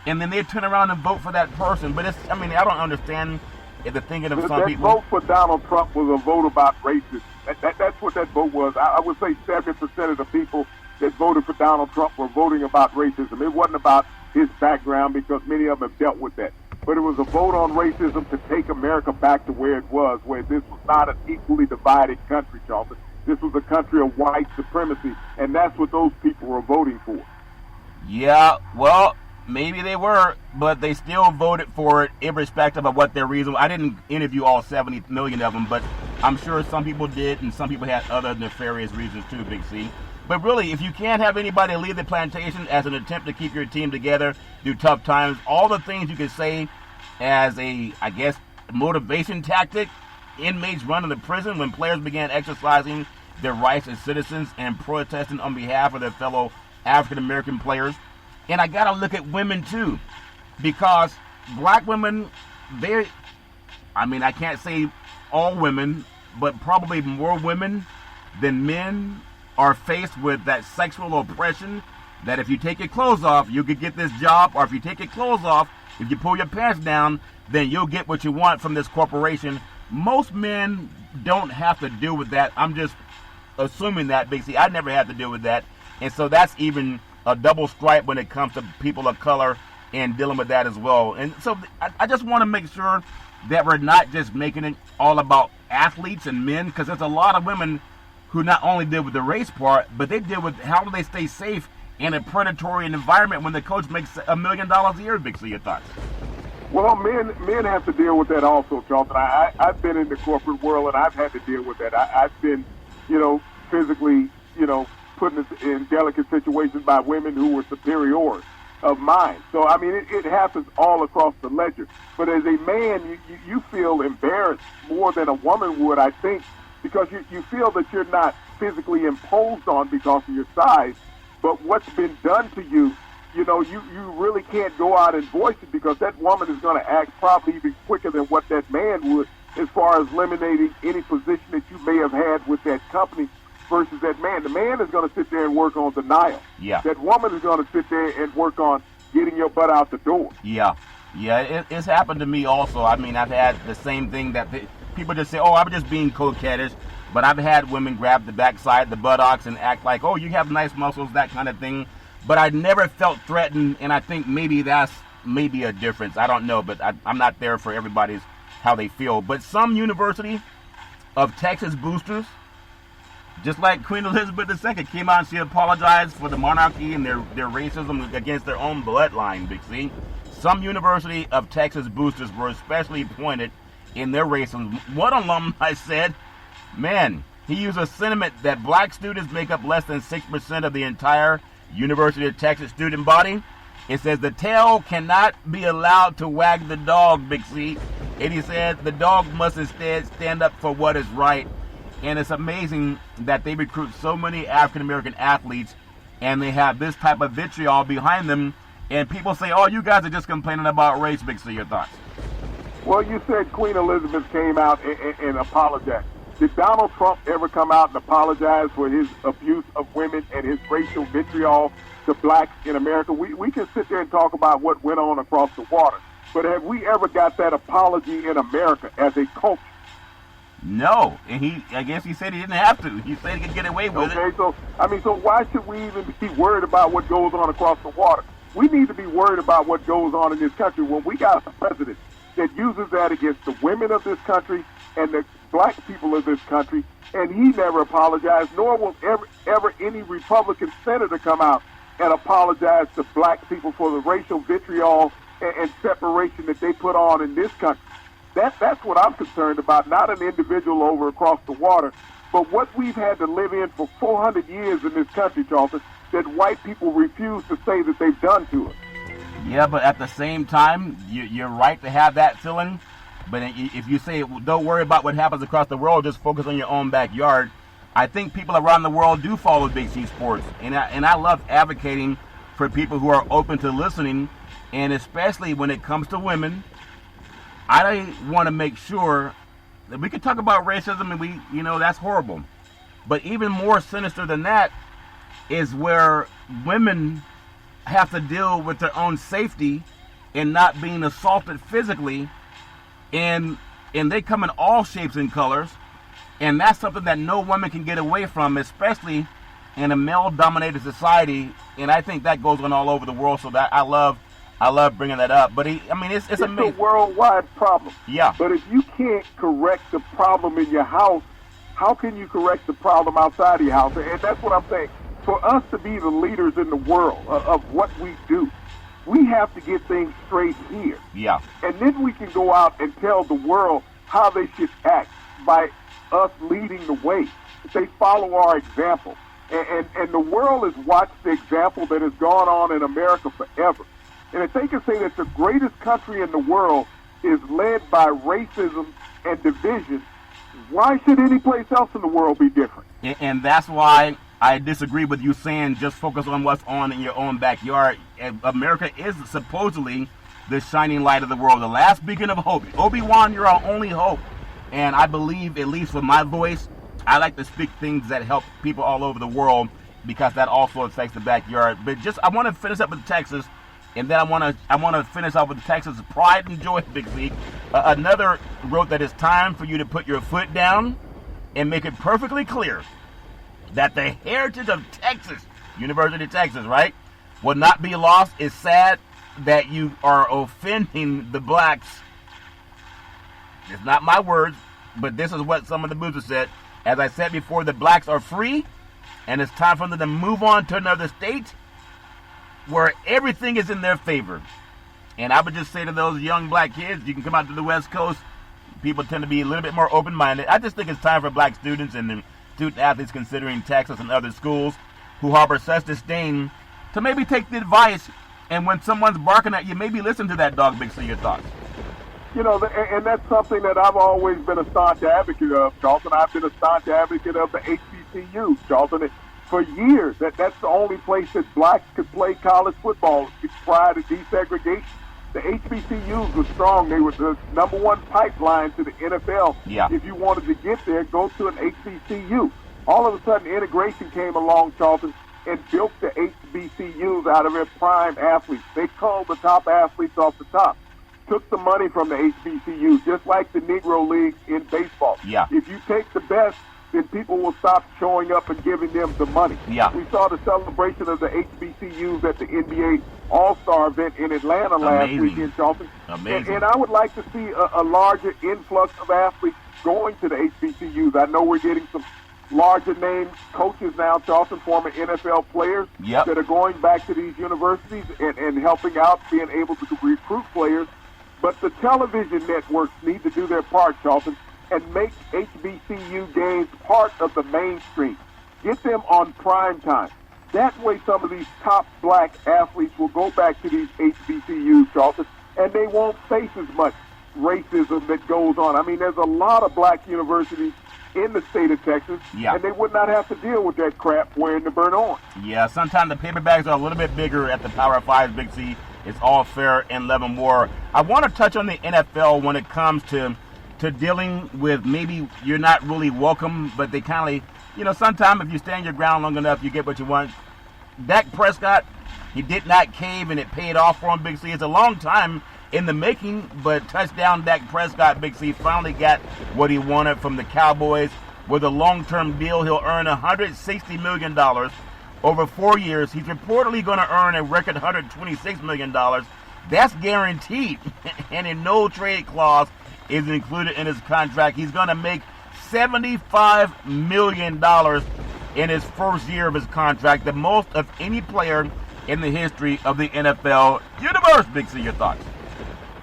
and then they turn around and vote for that person. But I don't understand the thinking of some people. That vote for Donald Trump was a vote about racism. That's what that vote was. I would say 70% of the people that voted for Donald Trump were voting about racism. It wasn't about his background, because many of them have dealt with that. But it was a vote on racism to take America back to where it was, where this was not an equally divided country, Charlton. This was a country of white supremacy, and that's what those people were voting for. Yeah, well, maybe they were, but they still voted for it irrespective of what their reason. I didn't interview all 70 million of them, but I'm sure some people did, and some people had other nefarious reasons too, Big C. But really, if you can't have anybody leave the plantation as an attempt to keep your team together through tough times, all the things you could say as a, motivation tactic, inmates running the prison when players began exercising their rights as citizens and protesting on behalf of their fellow African-American players. And I got to look at women too, because black women, I can't say all women, but probably more women than men are faced with that sexual oppression, that if you take your clothes off, you could get this job, or if you take your clothes off, if you pull your pants down, then you'll get what you want from this corporation. Most men don't have to deal with that. I'm just assuming that, basically. I never had to deal with that. And so that's even a double stripe when it comes to people of color and dealing with that as well. And so I just want to make sure that we're not just making it all about athletes and men, because there's a lot of women who not only deal with the race part, but they deal with how do they stay safe in a predatory environment when the coach makes $1 million a year. Big C, your thoughts? Well, men have to deal with that also, Charlton. I've been in the corporate world, and I've had to deal with that. I've been physically, put in delicate situations by women who were superior of mine. So, I mean, it happens all across the ledger. But as a man, you feel embarrassed more than a woman would, I think, because you feel that you're not physically imposed on because of your size, but what's been done to you, you really can't go out and voice it because that woman is going to act probably even quicker than what that man would as far as eliminating any position that you may have had with that company versus that man. The man is going to sit there and work on denial. Yeah. That woman is going to sit there and work on getting your butt out the door. Yeah. It's happened to me also. I mean, I've had the same thing that people just say, oh, I'm just being coquettish. But I've had women grab the backside, the buttocks, and act like, oh, you have nice muscles, that kind of thing. But I never felt threatened, and I think maybe that's maybe a difference. I don't know, but I'm not there for everybody's how they feel. But some University of Texas boosters, just like Queen Elizabeth II, came out and she apologized for the monarchy and their racism against their own bloodline, Big C. Some University of Texas boosters were especially pointed in their racism. One alumni said, man, he used a sentiment that black students make up less than 6% of the entire University of Texas student body. It says the tail cannot be allowed to wag the dog, Big C. And he said the dog must instead stand up for what is right. And it's amazing that they recruit so many African-American athletes and they have this type of vitriol behind them. And people say, oh, you guys are just complaining about race, Big C. Your thoughts? Well, you said Queen Elizabeth came out and apologized. Did Donald Trump ever come out and apologize for his abuse of women and his racial vitriol to blacks in America? We can sit there and talk about what went on across the water, but have we ever got that apology in America as a culture? No, and I guess he said he didn't have to. He said he could get away with it. Okay, so why should we even be worried about what goes on across the water? We need to be worried about what goes on in this country when we got a president that uses that against the women of this country and the black people of this country, and he never apologized, nor will ever any Republican senator come out and apologize to black people for the racial vitriol and separation that they put on in this country. That's what I'm concerned about, not an individual over across the water, but what we've had to live in for 400 years in this country, Charlton, that white people refuse to say that they've done to us. Yeah, but at the same time, you're right to have that feeling. But if you say, don't worry about what happens across the world, just focus on your own backyard, I think people around the world do follow Big C Sports. And I love advocating for people who are open to listening, and especially when it comes to women. I want to make sure that we can talk about racism, and that's horrible. But even more sinister than that is where women have to deal with their own safety and not being assaulted physically. And they come in all shapes and colors, and that's something that no woman can get away from, especially in a male-dominated society. And I think that goes on all over the world. So that I love bringing that up. But it's amazing. It's a worldwide problem. Yeah. But if you can't correct the problem in your house, how can you correct the problem outside of your house? And that's what I'm saying. For us to be the leaders in the world of what we do, we have to get things straight here. Yeah. And then we can go out and tell the world how they should act by us leading the way. They follow our example. And the world has watched the example that has gone on in America forever. And if they can say that the greatest country in the world is led by racism and division, why should any place else in the world be different? And that's why I disagree with you saying just focus on what's on in your own backyard. America is supposedly the shining light of the world, the last beacon of hope. Obi-Wan, you're our only hope. And I believe, at least with my voice, I like to speak things that help people all over the world because that also affects the backyard. But I want to finish up with Texas, and then I want to finish off with Texas pride and joy, Big C. Another wrote that it's time for you to put your foot down and make it perfectly clear that the heritage of Texas, University of Texas, right, will not be lost. It's sad that you are offending the blacks. It's not my words, but this is what some of the boosters said. As I said before, the blacks are free, and it's time for them to move on to another state where everything is in their favor. And I would just say to those young black kids, you can come out to the West Coast. People tend to be a little bit more open-minded. I just think it's time for black students and student athletes considering Texas and other schools who harbor such disdain to maybe take the advice, and when someone's barking at you, maybe listen to that dog, Big C. Your thoughts? You know, and that's something that I've always been a staunch advocate of, Charlton. I've been a staunch advocate of the HBCUs, Charlton. For years, that's the only place that blacks could play college football prior to desegregation. The HBCUs were strong. They were the number one pipeline to the NFL. Yeah. If you wanted to get there, go to an HBCU. All of a sudden, integration came along, Charlton, and built the HBCUs out of their prime athletes. They called the top athletes off the top. Took the money from the HBCUs, just like the Negro Leagues in baseball. Yeah. If you take the best, then people will stop showing up and giving them the money. Yeah. We saw the celebration of the HBCUs at the NBA All-Star event in Atlanta last weekend, Charlton. Amazing. And I would like to see a larger influx of athletes going to the HBCUs. I know we're getting some larger name coaches now, Charlton, former NFL players Yep. that are going back to these universities and helping out, being able to recruit players. But the television networks need to do their part, Charlton, and make HBCU games part of the mainstream. Get them on prime time. That way some of these top black athletes will go back to these HBCUs, Charlton, and they won't face as much racism that goes on. I mean, there's a lot of black universities in the state of Texas, Yeah. and they would not have to deal with that crap wearing the burnt orange. Yeah, sometimes the paper bags are a little bit bigger at the Power 5, Big C. It's all fair and level more. I want to touch on the NFL when it comes to dealing with maybe you're not really welcome, but they kind of, you know, sometimes if you stand your ground long enough, you get what you want. Dak Prescott, he did not cave, and it paid off for him, Big C. It's a long time in the making, but touchdown Dak Prescott, Big C, finally got what he wanted from the Cowboys. With a long-term deal, he'll earn $160 million over 4 years. He's reportedly going to earn a record $126 million. That's guaranteed, and a no-trade clause is included in his contract. He's going to make $75 million in his first year of his contract, the most of any player in the history of the NFL universe. Big C, your thoughts?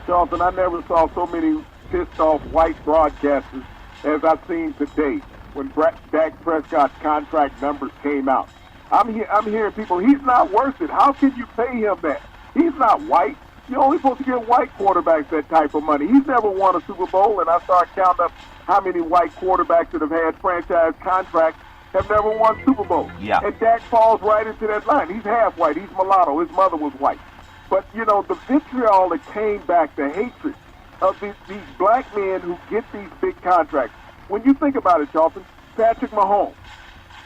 Charlton, I never saw so many pissed-off white broadcasters as I've seen today when Dak Prescott's contract numbers came out. I'm hearing people, he's not worth it. How can you pay him that? He's not white. You're only supposed to give white quarterbacks that type of money. He's never won a Super Bowl, and I started counting up how many white quarterbacks that have had franchise contracts have never won Super Bowls. Yeah. And Dak falls right into that line. He's half white. He's mulatto. His mother was white. But, you know, the vitriol that came back, the hatred of these black men who get these big contracts. When you think about it, Charlton, Patrick Mahomes,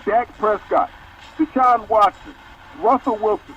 Dak Prescott, Deshaun Watson, Russell Wilson,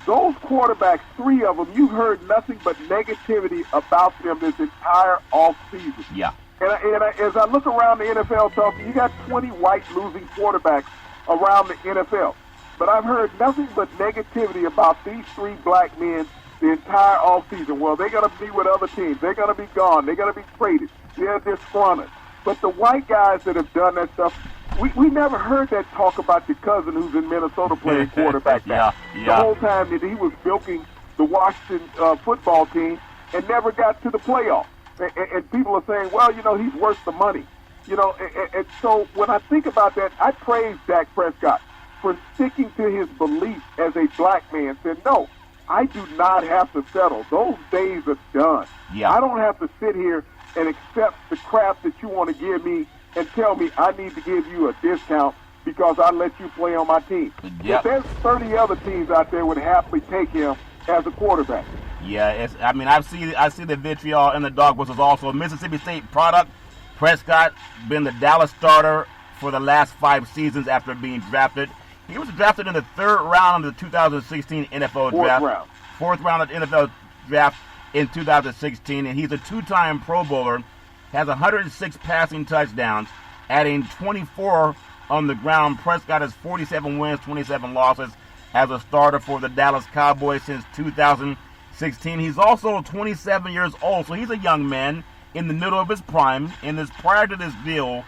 those quarterbacks, 3 of them, you've heard nothing but negativity about them this entire offseason. Yeah. And as I look around the NFL, Charlton, you got 20 white losing quarterbacks around the NFL. But I've heard nothing but negativity about these 3 black men the entire offseason. Well, they're going to be with other teams. They're going to be gone. They're going to be traded. They're disgruntled. But the white guys that have done that stuff, we never heard that talk about your cousin who's in Minnesota playing quarterback now. Yeah. The whole time that he was milking the Washington football team and never got to the playoffs. And people are saying, well, you know, he's worth the money. You know, and so when I think about that, I praise Dak Prescott for sticking to his belief as a black man, said, no, I do not have to settle. Those days are done. Yeah. I don't have to sit here and accept the crap that you want to give me and tell me I need to give you a discount because I let you play on my team. Yep. But there's 30 other teams out there would happily take him as a quarterback. Yeah, I see the vitriol in the dog whistles also. A Mississippi State product. Prescott been the Dallas starter for the last 5 seasons after being drafted. He was drafted in the 3rd round of the 2016 NFL draft. 4th round of the NFL draft in 2016, and he's a 2-time Pro Bowler, has 106 passing touchdowns, adding 24 on the ground. Prescott has 47 wins, 27 losses as a starter for the Dallas Cowboys since 2016. He's also 27 years old, so he's a young man in the middle of his prime. And this prior to this deal,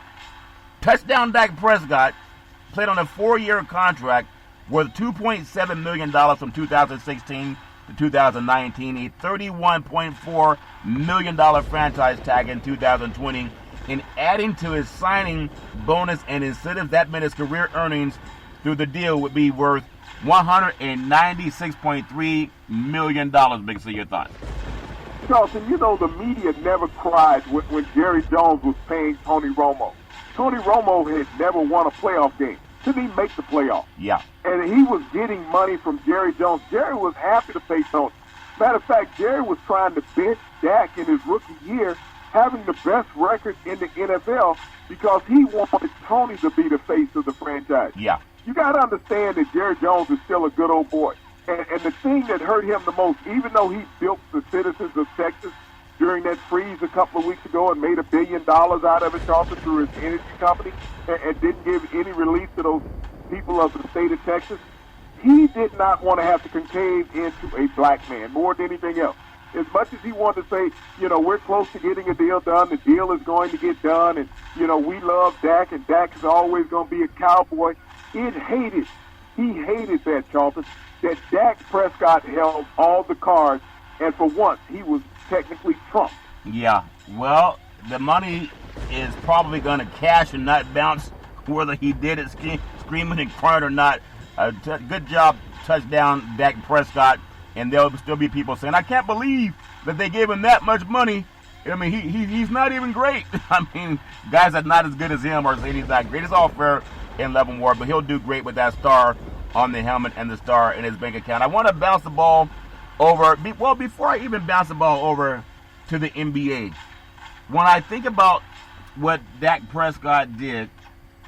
touchdown Dak Prescott played on a 4-year contract worth $2.7 million from 2016 to 2019, a $31.4 million franchise tag in 2020. and adding to his signing bonus and incentives, that meant his career earnings through the deal would be worth $196.3 million. Big C, your thoughts? Charlton, you know the media never cried when Jerry Jones was paying Tony Romo. Tony Romo had never won a playoff game. Couldn't even make the playoff. Yeah. And he was getting money from Jerry Jones. Jerry was happy to pay Tony. Matter of fact, Jerry was trying to bench Dak in his rookie year, having the best record in the NFL because he wanted Tony to be the face of the franchise. Yeah. You got to understand that Jerry Jones is still a good old boy. And the thing that hurt him the most, even though he built the citizens of Texas during that freeze a couple of weeks ago and made $1 billion out of it, Charlton, through his energy company, and didn't give any relief to those people of the state of Texas, he did not want to have to concave into a black man more than anything else. As much as he wanted to say, you know, we're close to getting a deal done, the deal is going to get done, and, you know, we love Dak, and Dak is always going to be a cowboy, he hated that, Charlton, that Dak Prescott held all the cards, and for once, he was technically trumped. Yeah, well, the money is probably going to cash and not bounce, whether he did it screaming and crying or not. Good job, touchdown, Dak Prescott. And there'll still be people saying, I can't believe that they gave him that much money. I mean, he's not even great. I mean, guys that are not as good as him are saying he's not great. It's all fair in Levin War, but he'll do great with that star on the helmet and the star in his bank account. I want to bounce the ball over. Well, before I even bounce the ball over to the NBA, when I think about what Dak Prescott did,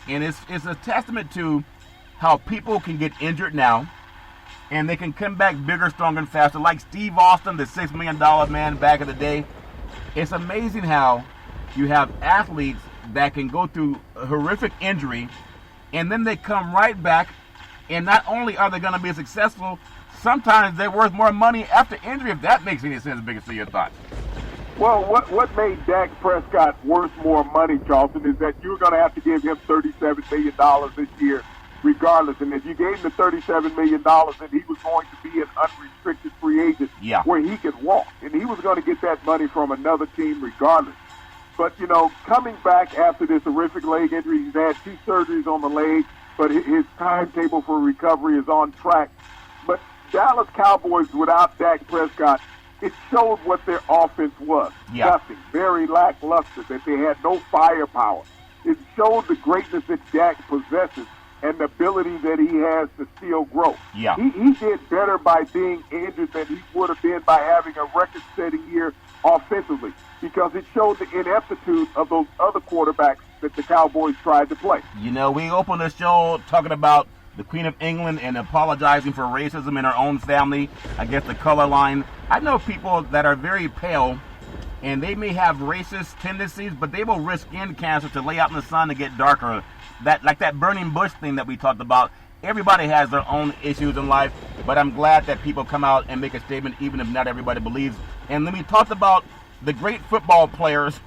and it's a testament to how people can get injured now, and they can come back bigger, stronger, and faster, like Steve Austin, the $6 million man back in the day. It's amazing how you have athletes that can go through a horrific injury, and then they come right back, and not only are they going to be successful, sometimes they're worth more money after injury, if that makes any sense. Biggest of your thoughts. Well, what made Dak Prescott worth more money, Charlton, is that you're going to have to give him $37 million this year, regardless. And if you gave him the $37 million, then he was going to be an unrestricted free agent where he could walk. And he was going to get that money from another team regardless. But, you know, coming back after this horrific leg injury, he's had 2 surgeries on the leg, but his timetable for recovery is on track. But Dallas Cowboys, without Dak Prescott, it showed what their offense was. Nothing. Very lackluster, that they had no firepower. It showed the greatness that Dak possesses and the ability that he has to still grow. Yeah. He did better by being injured than he would have been by having a record-setting year offensively, because it showed the ineptitude of those other quarterbacks that the Cowboys tried to play. You know, we opened the show talking about the Queen of England and apologizing for racism in her own family, I guess the color line. I know people that are very pale, and they may have racist tendencies, but they will risk skin cancer to lay out in the sun to get darker. Like that burning bush thing that we talked about. Everybody has their own issues in life, but I'm glad that people come out and make a statement, even if not everybody believes. And then we talked about the great football players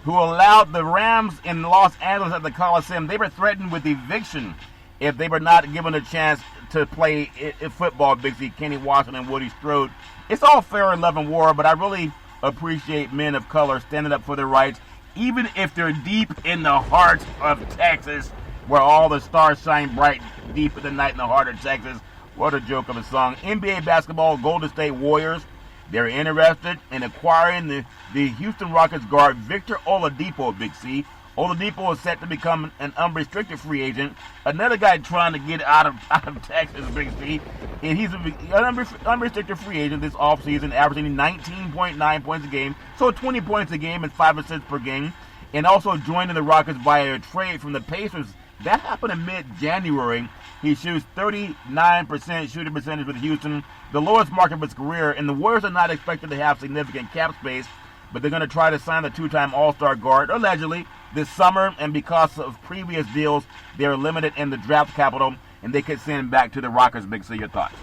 who allowed the Rams in Los Angeles at the Coliseum. They were threatened with eviction if they were not given a chance to play football. Big C, Kenny Washington and Woody Strode. It's all fair in love and war, but I really appreciate men of color standing up for their rights, even if they're deep in the heart of Texas, where all the stars shine bright deep in the night in the heart of Texas. What a joke of a song. NBA basketball, Golden State Warriors, they're interested in acquiring the Houston Rockets guard Victor Oladipo, Big C. Oladipo is set to become an unrestricted free agent. Another guy trying to get out of Texas, Big C. And he's an unrestricted free agent this offseason, averaging 19.9 points a game, so 20 points a game and 5 assists per game. And also joining the Rockets via a trade from the Pacers. That happened in mid-January. He shoots 39% shooting percentage with Houston, the lowest mark of his career, and the Warriors are not expected to have significant cap space, but they're going to try to sign the 2-time All-Star guard, allegedly, this summer, and because of previous deals, they're limited in the draft capital, and they could send him back to the Rockets. Big C, your thoughts?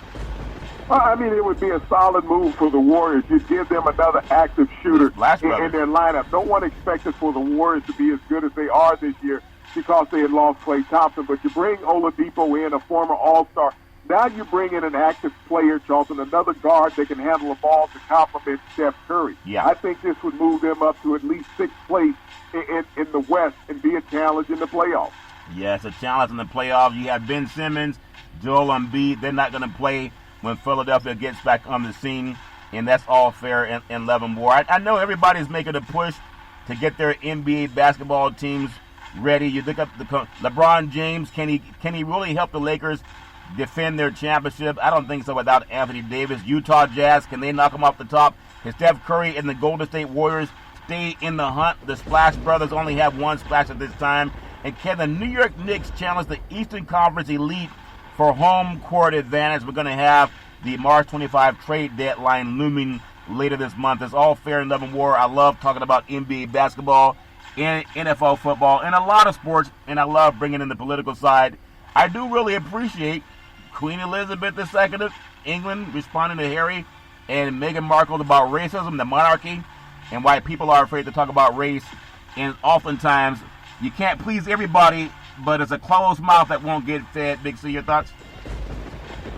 Well, I mean, it would be a solid move for the Warriors. You'd give them another active shooter in their lineup. No one expected for the Warriors to be as good as they are this year because they had lost Klay Thompson. But you bring Oladipo in, a former All-Star. Now you bring in an active player, Charlton, another guard that can handle the ball to complement Steph Curry. Yeah. I think this would move them up to at least sixth place in the West and be a challenge in the playoffs. Yeah, it's a challenge in the playoffs. You have Ben Simmons, Joel Embiid. They're not going to play when Philadelphia gets back on the scene, and that's all fair and love and war. I know everybody's making a push to get their NBA basketball teams ready. You look up LeBron James. Can he really help the Lakers defend their championship? I don't think so without Anthony Davis. Utah Jazz, can they knock them off the top? Can Steph Curry and the Golden State Warriors stay in the hunt? The Splash Brothers only have one splash at this time. And can the New York Knicks challenge the Eastern Conference elite for home court advantage? We're going to have the March 25 trade deadline looming later this month. It's all fair and love and war. I love talking about NBA basketball and NFL football and a lot of sports, and I love bringing in the political side. I do really appreciate Queen Elizabeth II of England responding to Harry and Meghan Markle about racism, the monarchy, and why people are afraid to talk about race. And oftentimes, you can't please everybody, but it's a closed mouth that won't get fed. Big C, your thoughts?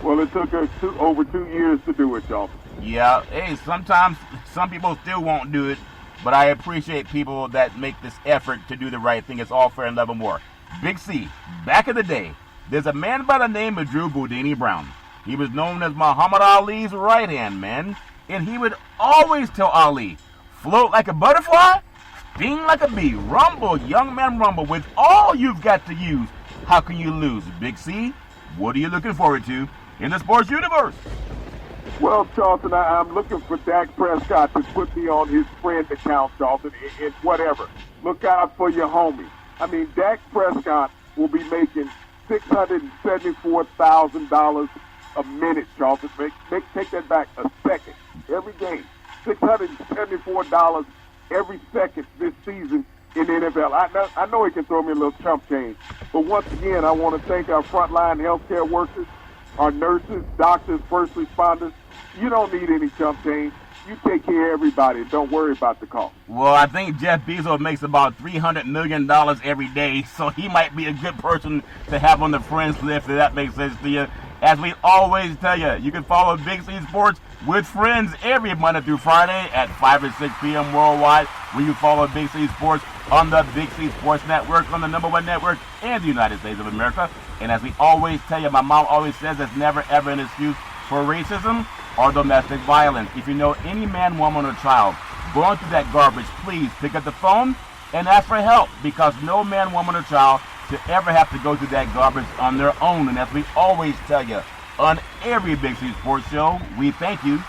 Well, it took her over 2 years to do it, Charlton. Yeah, hey, sometimes some people still won't do it, but I appreciate people that make this effort to do the right thing. It's all fair and love and war. Big C, back in the day, there's a man by the name of Drew Boudini Brown. He was known as Muhammad Ali's right-hand man, and he would always tell Ali, float like a butterfly, sting like a bee, rumble, young man, rumble. With all you've got to use, how can you lose? Big C, what are you looking forward to in the sports universe? Well, Charlton, I'm looking for Dak Prescott to put me on his friend account, Charlton, and whatever. Look out for your homie. I mean, Dak Prescott will be making $674,000 a minute, Charlton. Take that back a second. Every game. $674 every second this season in the NFL. I know he can throw me a little chump change. But once again, I want to thank our frontline healthcare workers, our nurses, doctors, first responders. You don't need any chump change. You take care of everybody. Don't worry about the cost. Well, I think Jeff Bezos makes about $300 million every day, so he might be a good person to have on the friends list, if that makes sense to you. As we always tell you, you can follow Big C Sports with friends every Monday through Friday at 5 or 6 p.m. worldwide, where you follow Big C Sports on the Big C Sports Network, on the #1 network in the United States of America. And as we always tell you, my mom always says there's never, ever an excuse for racism or domestic violence. If you know any man, woman, or child going through that garbage, please pick up the phone and ask for help, because no man, woman, or child should ever have to go through that garbage on their own. And as we always tell you on every Big C Sports show, we thank you,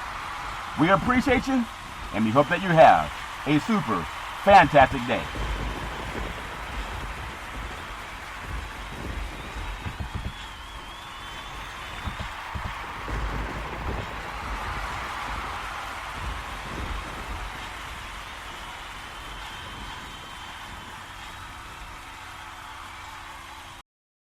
we appreciate you, and we hope that you have a super fantastic day.